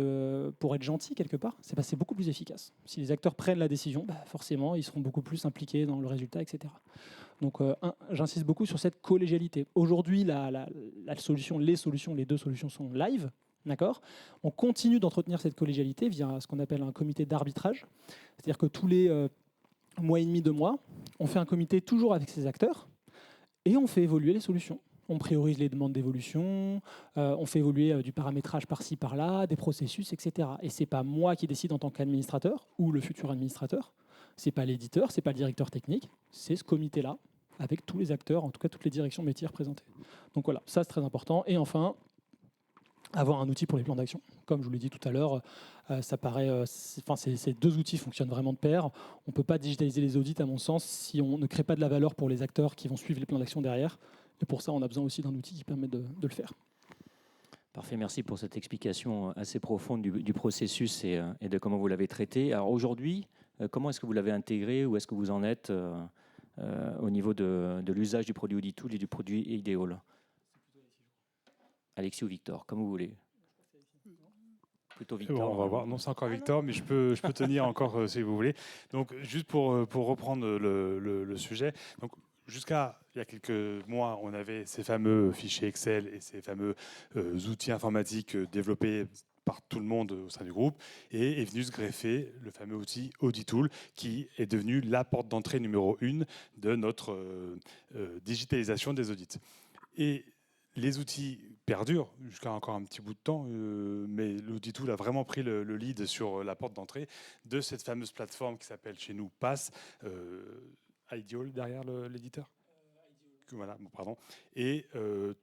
pour être gentil quelque part, c'est beaucoup plus efficace. Si les acteurs prennent la décision, forcément, ils seront beaucoup plus impliqués dans le résultat, etc. Donc, j'insiste beaucoup sur cette collégialité. Aujourd'hui, les deux solutions sont live, d'accord. On continue d'entretenir cette collégialité via ce qu'on appelle un comité d'arbitrage. C'est-à-dire que tous les mois et demi, 2 mois, on fait un comité toujours avec ces acteurs et on fait évoluer les solutions. On priorise les demandes d'évolution, on fait évoluer du paramétrage par-ci, par-là, des processus, etc. Et ce n'est pas moi qui décide en tant qu'administrateur ou le futur administrateur, ce n'est pas l'éditeur, ce n'est pas le directeur technique, c'est ce comité-là, avec tous les acteurs, en tout cas toutes les directions métiers représentées. Donc voilà, ça c'est très important. Et enfin, avoir un outil pour les plans d'action. Comme je vous l'ai dit tout à l'heure, ça paraît, ces deux outils fonctionnent vraiment de pair. On ne peut pas digitaliser les audits, à mon sens, si on ne crée pas de la valeur pour les acteurs qui vont suivre les plans d'action derrière. Et pour ça, on a besoin aussi d'un outil qui permet de le faire. Parfait, merci pour cette explication assez profonde du processus et de comment vous l'avez traité. Alors aujourd'hui, comment est-ce que vous l'avez intégré? Où est-ce que vous en êtes au niveau de l'usage du produit Auditool et du produit Ideol? Alexis ou Victor, comme vous voulez. Plutôt Victor. Bon, on va voir. Non, c'est encore Victor, mais je peux tenir encore si vous voulez. Donc, juste pour reprendre le sujet. Donc, jusqu'à il y a quelques mois, on avait ces fameux fichiers Excel et ces fameux outils informatiques développés par tout le monde au sein du groupe, et est venu se greffer le fameux outil Auditool, qui est devenu la porte d'entrée numéro 1 de notre digitalisation des audits. Et les outils perdurent jusqu'à encore un petit bout de temps, mais l'Auditool a vraiment pris le lead sur la porte d'entrée de cette fameuse plateforme qui s'appelle chez nous PASS, Ideol derrière l'éditeur. Voilà, bon, pardon. Et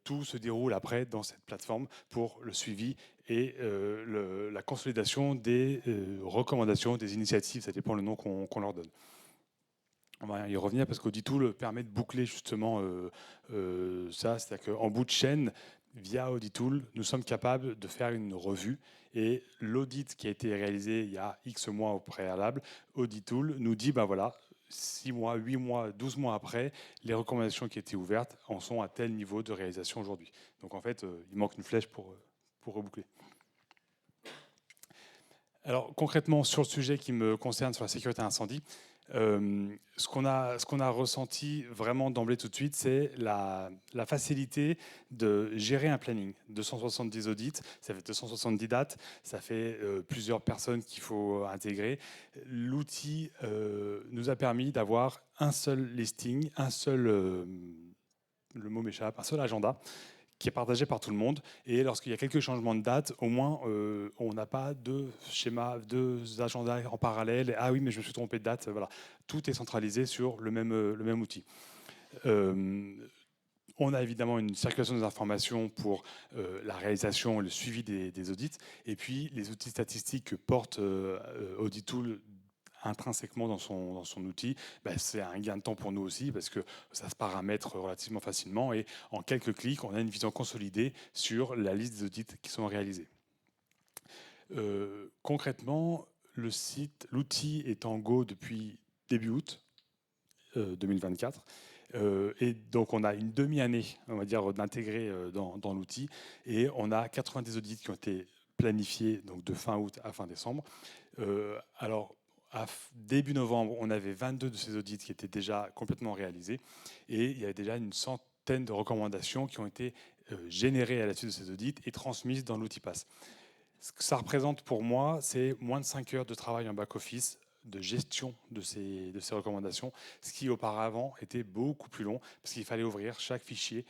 tout se déroule après dans cette plateforme pour le suivi et la consolidation des recommandations, des initiatives, ça dépend le nom qu'on leur donne. On va y revenir parce qu'Auditool permet de boucler justement ça. C'est-à-dire qu'en bout de chaîne, via Auditool, nous sommes capables de faire une revue. Et l'audit qui a été réalisé il y a X mois au préalable, Auditool nous dit, ben voilà, 6 mois, 8 mois, 12 mois après, les recommandations qui étaient ouvertes en sont à tel niveau de réalisation aujourd'hui. Donc en fait, il manque une flèche pour reboucler. Alors concrètement, sur le sujet qui me concerne, sur la sécurité incendie, ce qu'on a ressenti vraiment d'emblée tout de suite, c'est la facilité de gérer un planning. 270 audits, ça fait 270 dates, ça fait plusieurs personnes qu'il faut intégrer. L'outil nous a permis d'avoir un seul listing, un seul, le mot m'échappe, un seul agenda qui est partagé par tout le monde. Et lorsqu'il y a quelques changements de date, au moins, on n'a pas deux schémas, deux agendas en parallèle. Ah oui, mais je me suis trompé de date. Voilà. Tout est centralisé sur le même outil. On a évidemment une circulation des informations pour la réalisation et le suivi des audits. Et puis, les outils statistiques que porte Auditool intrinsèquement dans son outil, c'est un gain de temps pour nous aussi parce que ça se paramètre relativement facilement et en quelques clics, on a une vision consolidée sur la liste des audits qui sont réalisés. Concrètement, l'outil est en Go depuis début août 2024. Et donc, on a une demi-année, on va dire, d'intégrer dans l'outil et on a 90 audits qui ont été planifiés donc, de fin août à fin décembre. Alors, début novembre, on avait 22 de ces audits qui étaient déjà complètement réalisés et il y avait déjà une centaine de recommandations qui ont été générées à la suite de ces audits et transmises dans l'outil Pass. Ce que ça représente pour moi, c'est moins de 5 heures de travail en back-office de gestion de ces recommandations, ce qui auparavant était beaucoup plus long parce qu'il fallait ouvrir chaque fichier,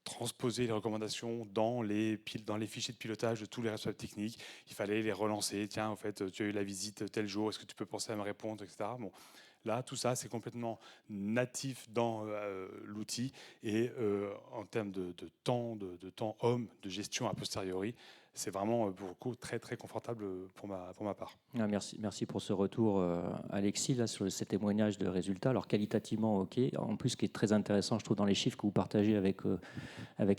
transposer les recommandations dans les fichiers de pilotage de tous les responsables techniques. Il fallait les relancer. Tiens, en fait, tu as eu la visite tel jour, est-ce que tu peux penser à me répondre, etc. Bon, là, tout ça, c'est complètement natif dans l'outil et en termes de temps homme, de gestion a posteriori, c'est vraiment pour le coup très très confortable pour ma part. Ah, merci pour ce retour, Alexis, là, sur ces témoignages de résultats. Alors qualitativement, ok. En plus, ce qui est très intéressant, je trouve, dans les chiffres que vous partagez avec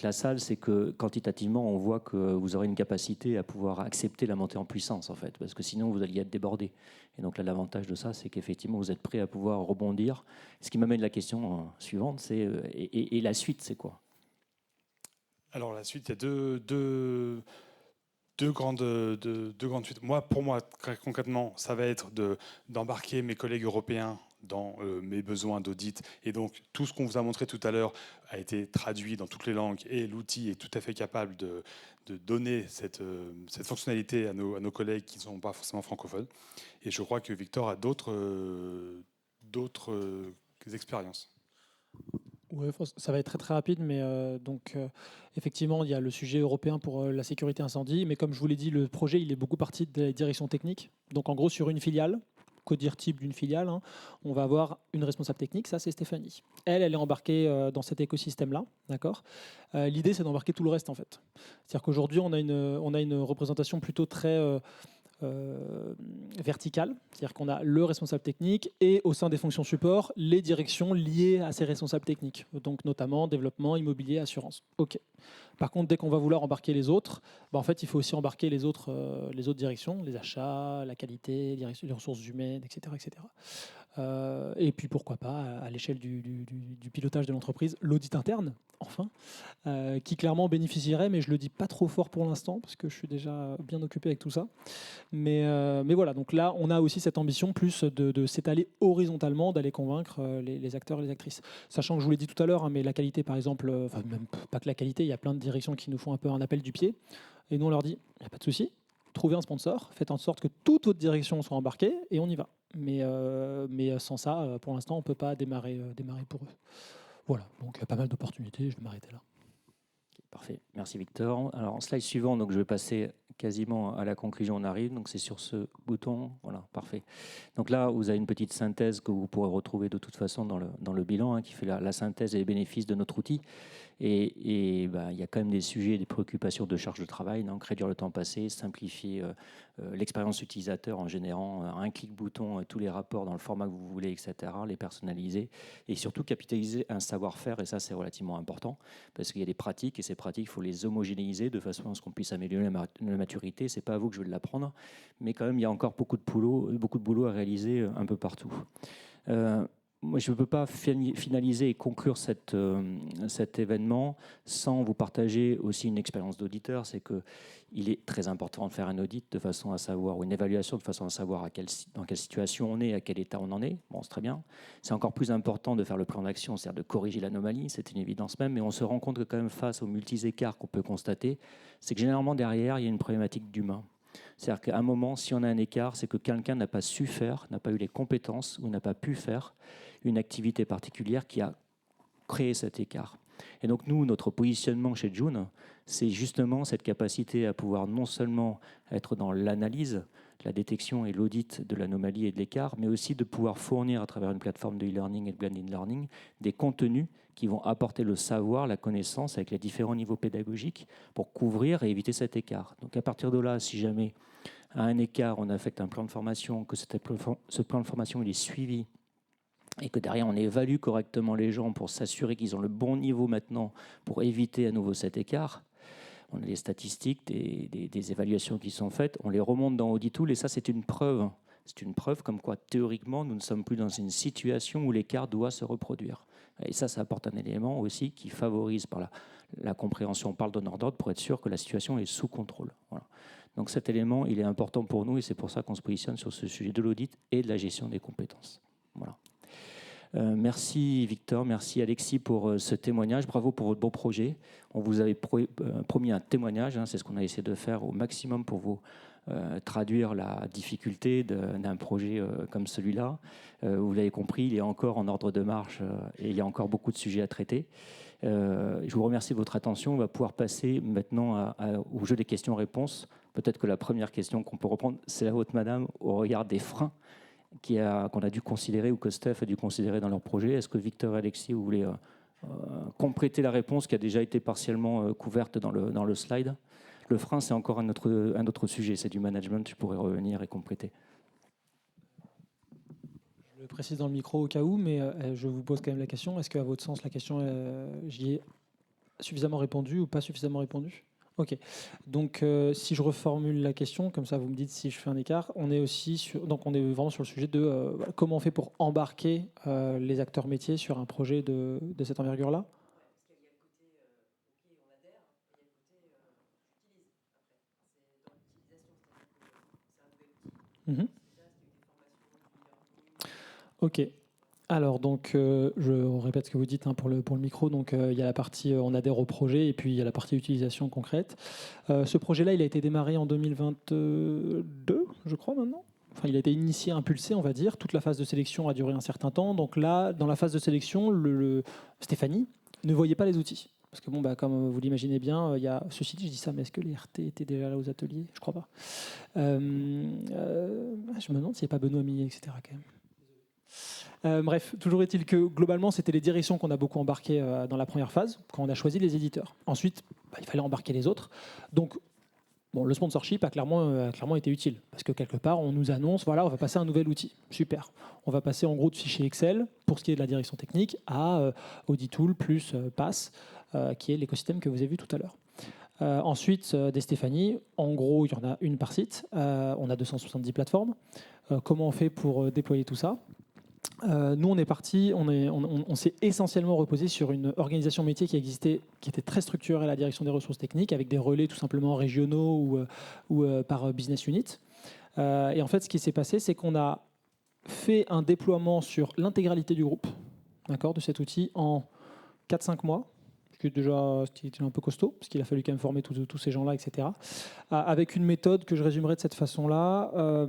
la salle, c'est que quantitativement, on voit que vous aurez une capacité à pouvoir accepter la montée en puissance, en fait, parce que sinon, vous alliez être débordé. Et donc là, l'avantage de ça, c'est qu'effectivement, vous êtes prêt à pouvoir rebondir. Ce qui m'amène à la question suivante, c'est et la suite, c'est quoi? Alors la suite, il y a deux grandes suites. Pour moi, très concrètement, ça va être d'embarquer mes collègues européens dans mes besoins d'audit. Et donc, tout ce qu'on vous a montré tout à l'heure a été traduit dans toutes les langues et l'outil est tout à fait capable de donner cette fonctionnalité à nos collègues qui ne sont pas forcément francophones. Et je crois que Victor a d'autres expériences. Ouais, ça va être très très rapide, mais effectivement, il y a le sujet européen pour la sécurité incendie, mais comme je vous l'ai dit, le projet il est beaucoup parti de la direction technique. Donc en gros, sur une filiale, codir type d'une filiale, on va avoir une responsable technique, ça c'est Stéphanie. Elle est embarquée dans cet écosystème-là, d'accord. L'idée c'est d'embarquer tout le reste en fait. C'est-à-dire qu'aujourd'hui on a une représentation plutôt très verticale, c'est-à-dire qu'on a le responsable technique et au sein des fonctions support, les directions liées à ces responsables techniques, donc notamment développement, immobilier, assurance. Ok. Par contre, dès qu'on va vouloir embarquer les autres, en fait, il faut aussi embarquer les autres directions, les achats, la qualité, les ressources humaines, etc. etc. Et puis pourquoi pas, à l'échelle du pilotage de l'entreprise, l'audit interne, enfin, qui clairement bénéficierait, mais je le dis pas trop fort pour l'instant, parce que je suis déjà bien occupé avec tout ça. Mais voilà, donc là, on a aussi cette ambition plus de s'étaler horizontalement, d'aller convaincre les acteurs et les actrices. Sachant que je vous l'ai dit tout à l'heure, mais la qualité, par exemple, même pas que la qualité, il y a plein de directions qui nous font un peu un appel du pied. Et nous, on leur dit, il n'y a pas de souci, trouvez un sponsor, faites en sorte que toute votre direction soit embarquée, et on y va. Mais sans ça, pour l'instant, on ne peut pas démarrer pour eux. Voilà, donc il y a pas mal d'opportunités, je vais m'arrêter là. Parfait, merci Victor. Alors en slide suivant, donc, je vais passer quasiment à la conclusion, on arrive. Donc c'est sur ce bouton, voilà, parfait. Donc là, vous avez une petite synthèse que vous pourrez retrouver de toute façon dans le bilan, qui fait la synthèse et les bénéfices de notre outil. Et il y a quand même des sujets, des préoccupations de charge de travail, donc réduire le temps passé, simplifier l'expérience utilisateur en générant un clic bouton tous les rapports dans le format que vous voulez, etc., les personnaliser, et surtout capitaliser un savoir-faire, et ça c'est relativement important, parce qu'il y a des pratiques, et ces pratiques, il faut les homogénéiser de façon à ce qu'on puisse améliorer la maturité. C'est pas à vous que je vais l'apprendre, mais quand même, il y a encore beaucoup de boulot à réaliser un peu partout. Moi, je ne peux pas finaliser et conclure cet événement sans vous partager aussi une expérience d'auditeur. C'est qu'il est très important de faire un audit de façon à savoir, ou une évaluation de façon à savoir dans quelle situation on est, à quel état on en est. Bon, c'est très bien. C'est encore plus important de faire le plan d'action, c'est-à-dire de corriger l'anomalie. C'est une évidence même, mais on se rend compte que quand même face aux multi-écarts qu'on peut constater, c'est que généralement derrière, il y a une problématique d'humain. C'est-à-dire qu'à un moment, si on a un écart, c'est que quelqu'un n'a pas su faire, n'a pas eu les compétences ou n'a pas pu faire une activité particulière qui a créé cet écart. Et donc nous, notre positionnement chez Joon, c'est justement cette capacité à pouvoir non seulement être dans l'analyse, la détection et l'audit de l'anomalie et de l'écart, mais aussi de pouvoir fournir à travers une plateforme de e-learning et de blended learning des contenus qui vont apporter le savoir, la connaissance avec les différents niveaux pédagogiques pour couvrir et éviter cet écart. Donc à partir de là, si jamais à un écart, on affecte un plan de formation, que ce plan de formation il est suivi et que derrière on évalue correctement les gens pour s'assurer qu'ils ont le bon niveau maintenant pour éviter à nouveau cet écart. On a des statistiques, des évaluations qui sont faites, on les remonte dans Auditool et ça c'est une preuve. C'est une preuve comme quoi théoriquement nous ne sommes plus dans une situation où l'écart doit se reproduire. Et ça apporte un élément aussi qui favorise par la compréhension, on parle d'honneur d'ordre pour être sûr que la situation est sous contrôle. Voilà. Donc cet élément il est important pour nous et c'est pour ça qu'on se positionne sur ce sujet de l'audit et de la gestion des compétences. Voilà. Merci Victor, merci Alexis pour ce témoignage. Bravo pour votre beau projet. On vous avait promis un témoignage, c'est ce qu'on a essayé de faire au maximum pour vous traduire la difficulté d'un projet comme celui-là. Vous l'avez compris, il est encore en ordre de marche et il y a encore beaucoup de sujets à traiter. Je vous remercie de votre attention. On va pouvoir passer maintenant au jeu des questions-réponses. Peut-être que la première question qu'on peut reprendre, c'est la vôtre, madame, au regard des freins qu'on a dû considérer ou que Steph a dû considérer dans leur projet. Est-ce que Victor et Alexis, vous voulez compléter la réponse qui a déjà été partiellement couverte dans le slide? Le frein, c'est encore un autre sujet, c'est du management, je pourrais revenir et compléter. Je le précise dans le micro au cas où, mais je vous pose quand même la question. Est-ce qu'à votre sens, la question, j'y ai suffisamment répondu ou pas suffisamment répondu? Ok. Donc, si je reformule la question, comme ça vous me dites si je fais un écart, on est vraiment sur le sujet de comment on fait pour embarquer les acteurs métiers sur un projet de cette envergure-là. Ok. Alors, donc, je répète ce que vous dites pour le micro. Donc, il y a la partie on adhère au projet et puis il y a la partie utilisation concrète. Ce projet-là, il a été démarré en 2022, je crois maintenant. Enfin, il a été initié, impulsé, on va dire. Toute la phase de sélection a duré un certain temps. Donc là, dans la phase de sélection, Stéphanie ne voyait pas les outils. Parce que, comme vous l'imaginez bien, il y a ceci dit, je dis ça, mais est-ce que les RT étaient déjà là aux ateliers? Je crois pas. Je me demande s'il n'y a pas Benoît Millet, etc. quand même. Bref, toujours est-il que globalement, c'était les directions qu'on a beaucoup embarquées dans la première phase, quand on a choisi les éditeurs. Ensuite, il fallait embarquer les autres. Donc, le sponsorship a clairement été utile, parce que quelque part, on nous annonce, voilà, on va passer à un nouvel outil. Super. On va passer en gros de fichiers Excel, pour ce qui est de la direction technique, à Auditool plus Pass, qui est l'écosystème que vous avez vu tout à l'heure. Ensuite, des Stéphanie, en gros, il y en a une par site. On a 270 plateformes. Comment on fait pour déployer tout ça? Nous, on est parti, on s'est essentiellement reposé sur une organisation métier qui existait, qui était très structurée à la direction des ressources techniques, avec des relais tout simplement régionaux ou par business unit. Et en fait, ce qui s'est passé, c'est qu'on a fait un déploiement sur l'intégralité du groupe, de cet outil en 4-5 mois, ce qui était un peu costaud, parce qu'il a fallu quand même former tous ces gens-là, etc. Avec une méthode que je résumerai de cette façon-là.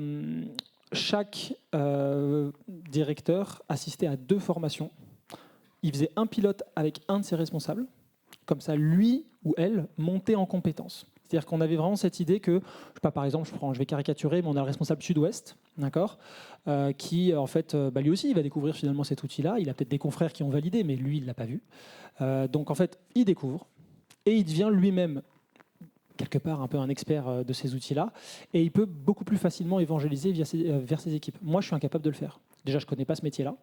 Chaque directeur assistait à 2 formations. Il faisait un pilote avec un de ses responsables. Comme ça, lui ou elle montait en compétences. C'est-à-dire qu'on avait vraiment cette idée que, je sais pas, par exemple, je vais caricaturer, mais on a le responsable sud-ouest, d'accord, qui en fait, lui aussi, il va découvrir finalement cet outil-là. Il a peut-être des confrères qui ont validé, mais lui, il l'a pas vu. Donc en fait, il découvre et il devient lui-même quelque part un peu un expert de ces outils-là, et il peut beaucoup plus facilement évangéliser vers ses équipes. Moi, je suis incapable de le faire. Déjà, je ne connais pas ce métier-là.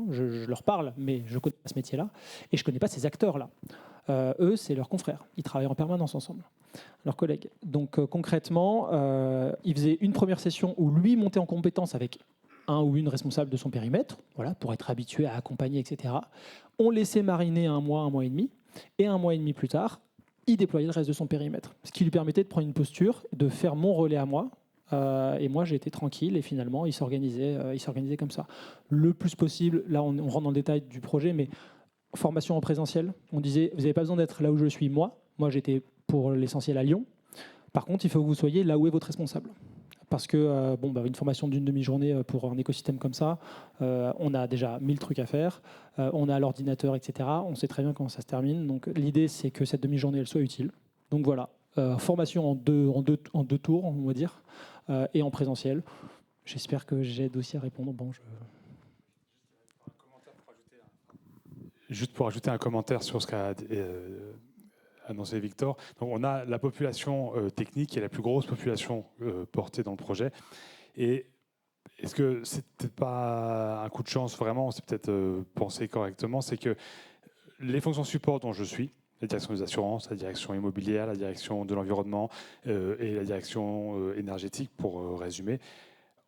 Je leur parle, mais je ne connais pas ce métier-là, et je ne connais pas ces acteurs-là. Eux, c'est leurs confrères. Ils travaillent en permanence ensemble, leurs collègues. Donc concrètement, il faisait une première session où lui montait en compétence avec un ou une responsable de son périmètre, voilà, pour être habitué à accompagner, etc. On laissait mariner un mois et demi, et un mois et demi plus tard, il déployait le reste de son périmètre, ce qui lui permettait de prendre une posture, de faire mon relais à moi. Et moi, j'ai été tranquille et finalement, il s'organisait comme ça. Le plus possible, là, on rentre dans le détail du projet, mais formation en présentiel. On disait, vous n'avez pas besoin d'être là où je suis moi. Moi, j'étais pour l'essentiel à Lyon. Par contre, il faut que vous soyez là où est votre responsable. Parce que une formation d'une demi-journée pour un écosystème comme ça, on a déjà 1000 trucs à faire, on a l'ordinateur, etc. On sait très bien comment ça se termine. Donc l'idée, c'est que cette demi-journée, elle soit utile. Donc voilà, formation en deux tours, on va dire, et en présentiel. J'espère que j'aide aussi à répondre. Juste pour ajouter un commentaire sur ce qu'a annoncé Victor. Donc, on a la population technique qui est la plus grosse population portée dans le projet. Et est-ce que c'est peut-être pas un coup de chance vraiment, c'est peut-être pensé correctement, c'est que les fonctions support dont je suis, la direction des assurances, la direction immobilière, la direction de l'environnement et la direction énergétique, pour résumer,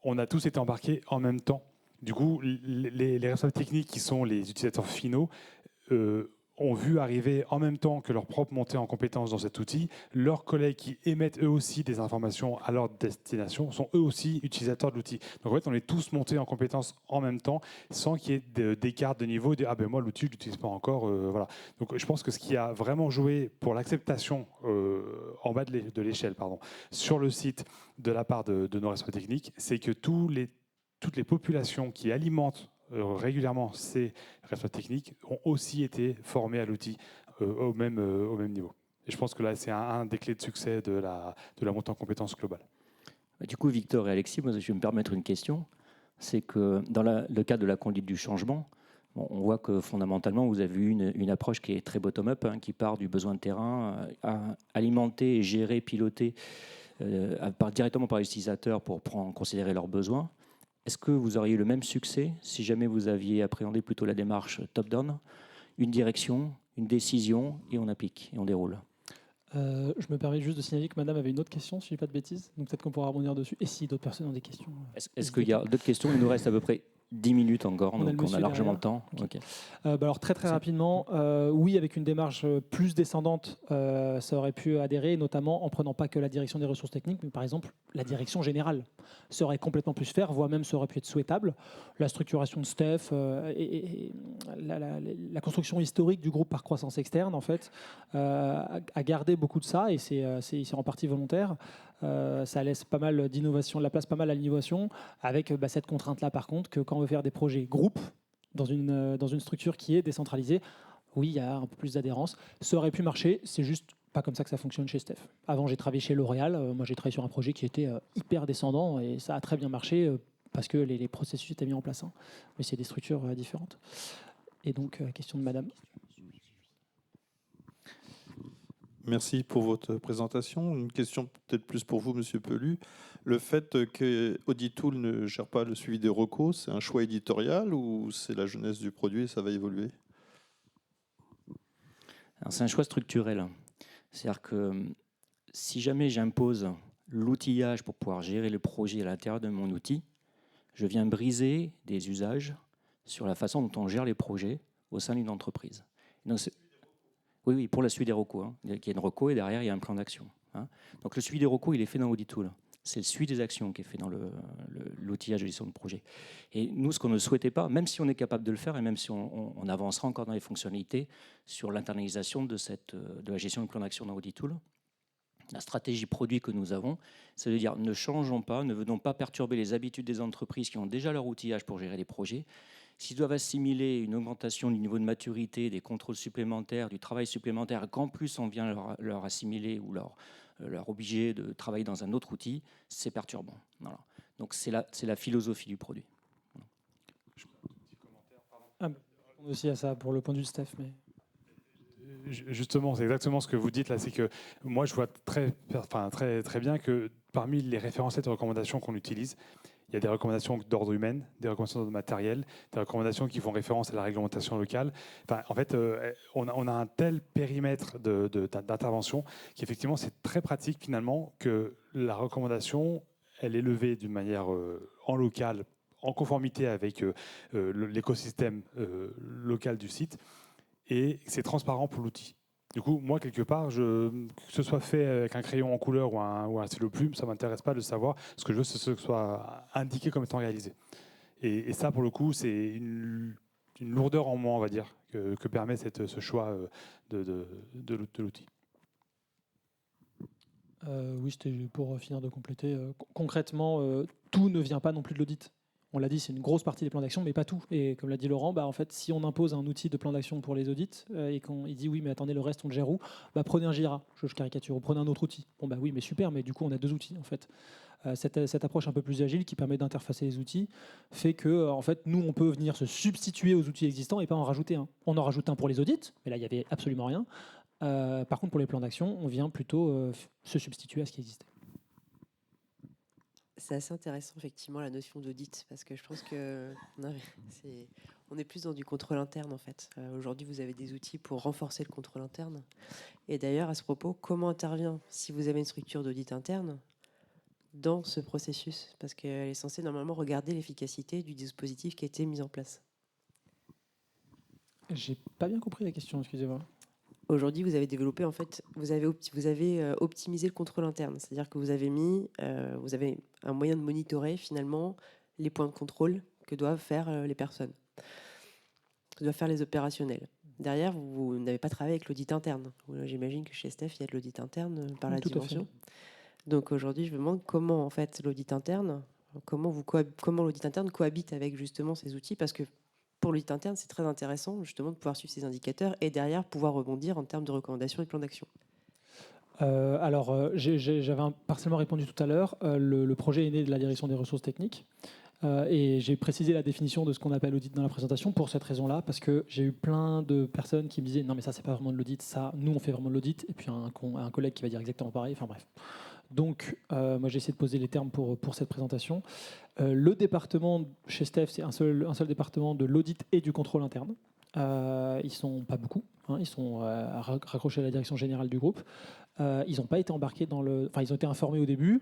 on a tous été embarqués en même temps. Du coup, les responsables techniques qui sont les utilisateurs finaux ont vu arriver en même temps que leur propre montée en compétence dans cet outil, leurs collègues qui émettent eux aussi des informations à leur destination sont eux aussi utilisateurs de l'outil. Donc en fait, on est tous montés en compétence en même temps sans qu'il y ait d'écart de niveau, de « ah ben moi l'outil je l'utilise pas encore ». Voilà. Donc je pense que ce qui a vraiment joué pour l'acceptation en bas de l'échelle sur le site de la part de nos responsables techniques, c'est que toutes les populations qui alimentent régulièrement ces responsables techniques ont aussi été formés à l'outil au même niveau. Et je pense que là, c'est un des clés de succès de la montée en compétences globale. Du coup, Victor et Alexis, moi, je vais me permettre une question. C'est que dans le cadre de la conduite du changement, on voit que fondamentalement, vous avez eu une approche qui est très bottom-up, qui part du besoin de terrain, alimenter, gérer, piloter directement par les utilisateurs pour prendre en considérer leurs besoins. Est-ce que vous auriez eu le même succès si jamais vous aviez appréhendé plutôt la démarche top-down, une direction, une décision, et on applique, et on déroule? Je me permets juste de signaler que madame avait une autre question, si je ne dis pas de bêtises, donc peut-être qu'on pourra rebondir dessus. Et si d'autres personnes ont des questions. Est-ce qu'il y a d'autres questions? Il nous reste à peu près 10 minutes encore, donc on a largement le temps. Okay. Alors très rapidement, oui, avec une démarche plus descendante, ça aurait pu adhérer, notamment en prenant pas que la direction des ressources techniques, mais par exemple la direction générale. Ça aurait complètement pu se faire, voire même ça aurait pu être souhaitable. La structuration de Steph et la construction historique du groupe par croissance externe, en fait, a gardé beaucoup de ça, et c'est en partie volontaire. Ça laisse pas mal d'innovation, la place pas mal à l'innovation, avec cette contrainte-là par contre, que quand on veut faire des projets groupes dans une structure qui est décentralisée, oui, il y a un peu plus d'adhérence. Ça aurait pu marcher, c'est juste pas comme ça que ça fonctionne chez Steph. Avant, j'ai travaillé chez L'Oréal, moi j'ai travaillé sur un projet qui était hyper descendant, et ça a très bien marché parce que les processus étaient mis en place. Mais c'est des structures différentes. Et donc, question de madame. Merci pour votre présentation. Une question peut-être plus pour vous, Monsieur Pellu. Le fait que Auditool ne gère pas le suivi des recos, c'est un choix éditorial ou c'est la jeunesse du produit et ça va évoluer? C'est un choix structurel. C'est-à-dire que si jamais j'impose l'outillage pour pouvoir gérer le projet à l'intérieur de mon outil, je viens briser des usages sur la façon dont on gère les projets au sein d'une entreprise. Donc, oui, pour la suite des recos. Il y a une reco et derrière, il y a un plan d'action. Donc le suivi des recos, il est fait dans Auditool. C'est le suivi des actions qui est fait dans l'outillage de gestion de projet. Et nous, ce qu'on ne souhaitait pas, même si on est capable de le faire et même si on avancera encore dans les fonctionnalités sur l'internalisation de la gestion du plan d'action dans Auditool, la stratégie produit que nous avons, c'est de dire ne changeons pas, ne venons pas perturber les habitudes des entreprises qui ont déjà leur outillage pour gérer les projets, S'ils doivent assimiler une augmentation du niveau de maturité, des contrôles supplémentaires, du travail supplémentaire, qu'en plus on vient leur assimiler ou leur obliger de travailler dans un autre outil, c'est perturbant. Voilà. Donc c'est la philosophie du produit. On aussi à ça pour le point de vue de Steph. Mais... Justement, c'est exactement ce que vous dites là. C'est que moi, je vois très bien que parmi les référentiels de recommandations qu'on utilise, il y a des recommandations d'ordre humain, des recommandations d'ordre matériel, des recommandations qui font référence à la réglementation locale. Enfin, en fait, on a un tel périmètre d'intervention qu'effectivement, c'est très pratique finalement que la recommandation, elle est levée d'une manière en local, en conformité avec l'écosystème local du site, et c'est transparent pour l'outil. Du coup, moi, quelque part, que ce soit fait avec un crayon en couleur ou un stylo plume, ça ne m'intéresse pas de savoir. Ce que je veux, c'est que ce soit indiqué comme étant réalisé. Et ça, pour le coup, c'est une lourdeur en moins, on va dire, que permet ce choix de l'outil. Oui, c'était pour finir de compléter. Concrètement, tout ne vient pas non plus de l'audit. On l'a dit, c'est une grosse partie des plans d'action, mais pas tout. Et comme l'a dit Laurent, en fait, si on impose un outil de plan d'action pour les audits et qu'on dit oui, mais attendez, le reste, on le gère où ? Prenez un Jira, je caricature, ou prenez un autre outil. Oui, mais super, mais du coup, on a 2 outils, en fait. Cette approche un peu plus agile qui permet d'interfacer les outils fait que, en fait, nous, on peut venir se substituer aux outils existants et pas en rajouter un. On en rajoute un pour les audits, mais là, il n'y avait absolument rien. Par contre, pour les plans d'action, on vient plutôt se substituer à ce qui existait. C'est assez intéressant, effectivement, la notion d'audit, parce que je pense que on est plus dans du contrôle interne, en fait. Aujourd'hui, vous avez des outils pour renforcer le contrôle interne. Et d'ailleurs, à ce propos, comment intervient, si vous avez une structure d'audit interne, dans ce processus ? Parce qu'elle est censée, normalement, regarder l'efficacité du dispositif qui a été mis en place. J'ai pas bien compris la question, excusez-moi. Aujourd'hui, vous avez développé, en fait, vous avez optimisé le contrôle interne. C'est-à-dire que vous avez un moyen de monitorer, finalement, les points de contrôle que doivent faire les personnes, que doivent faire les opérationnels. Derrière, vous n'avez pas travaillé avec l'audit interne. J'imagine que chez Steph, il y a de l'audit interne par la Tout à fait. dimension. Donc aujourd'hui, je me demande comment, en fait, l'audit interne cohabite avec justement ces outils, parce que pour l'audit interne, c'est très intéressant justement de pouvoir suivre ces indicateurs et derrière pouvoir rebondir en termes de recommandations et de plans d'action. J'avais partiellement répondu tout à l'heure. Le projet est né de la direction des ressources techniques. Et j'ai précisé la définition de ce qu'on appelle audit dans la présentation pour cette raison-là, parce que j'ai eu plein de personnes qui me disaient non mais ça c'est pas vraiment de l'audit, ça nous on fait vraiment de l'audit, et puis un collègue qui va dire exactement pareil, enfin bref. Donc moi j'ai essayé de poser les termes pour cette présentation. Le département chez Steph, c'est un seul département de l'audit et du contrôle interne. Ils sont pas beaucoup, ils sont raccrochés à la direction générale du groupe. Ils n'ont pas été embarqués ils ont été informés au début.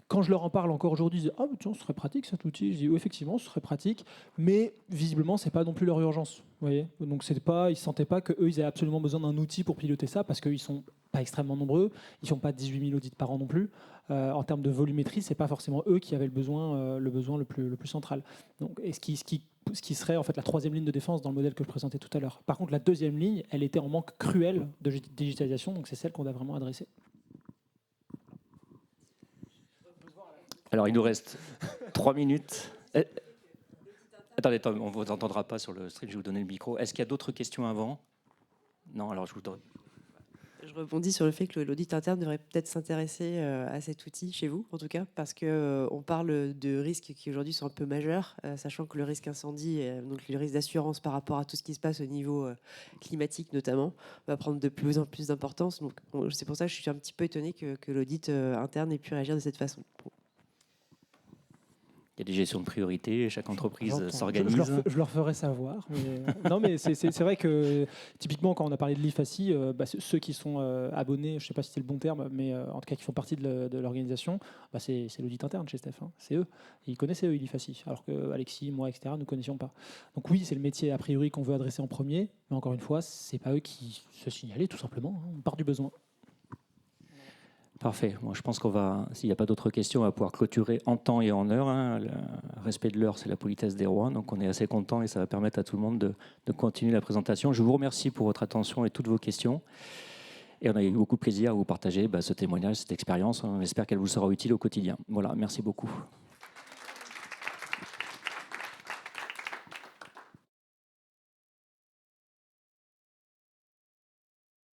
Quand je leur en parle encore aujourd'hui, ils disent « Ah, tiens, ce serait pratique cet outil ». Je dis « Oui, effectivement, ce serait pratique, mais visiblement, ce n'est pas non plus leur urgence. » Vous voyez ? Donc, ils ne sentaient pas qu'eux, ils avaient absolument besoin d'un outil pour piloter ça, parce qu'ils ne sont pas extrêmement nombreux, ils ne font pas 18 000 audits par an non plus. En termes de volumétrie, ce n'est pas forcément eux qui avaient le besoin le plus central. Donc, et ce qui serait en fait la 3e ligne de défense dans le modèle que je présentais tout à l'heure. Par contre, la 2e ligne, elle était en manque cruel de digitalisation, donc c'est celle qu'on a vraiment adressée. Alors, il nous reste 3 minutes. Attendez, on ne vous entendra pas sur le stream, je vais vous donner le micro. Est-ce qu'il y a d'autres questions avant ? Non, alors je vous donne. Je rebondis sur le fait que l'audit interne devrait peut-être s'intéresser à cet outil, chez vous en tout cas, parce qu'on parle de risques qui aujourd'hui sont un peu majeurs, sachant que le risque incendie, donc le risque d'assurance par rapport à tout ce qui se passe au niveau climatique notamment, va prendre de plus en plus d'importance. Donc c'est pour ça que je suis un petit peu étonné que l'audit interne ait pu réagir de cette façon. Il y a des gestions de priorité, chaque entreprise s'organise. Je leur ferai savoir. Mais... non, mais c'est vrai que typiquement, quand on a parlé de l'IFACI, ceux qui sont abonnés, je ne sais pas si c'est le bon terme, mais en tout cas qui font partie de l'organisation, c'est l'audit interne chez Steph. C'est eux. Et ils connaissaient eux l'IFACI, alors que Alexis, moi, etc., nous ne connaissions pas. Donc oui, c'est le métier a priori qu'on veut adresser en premier, mais encore une fois, ce n'est pas eux qui se signalaient, tout simplement. On part du besoin. Parfait. Moi, je pense s'il n'y a pas d'autres questions, on va pouvoir clôturer en temps et en heure. Le respect de l'heure, c'est la politesse des rois. Donc, on est assez content et ça va permettre à tout le monde de continuer la présentation. Je vous remercie pour votre attention et toutes vos questions. Et on a eu beaucoup de plaisir à vous partager ce témoignage, cette expérience. On espère qu'elle vous sera utile au quotidien. Voilà, merci beaucoup.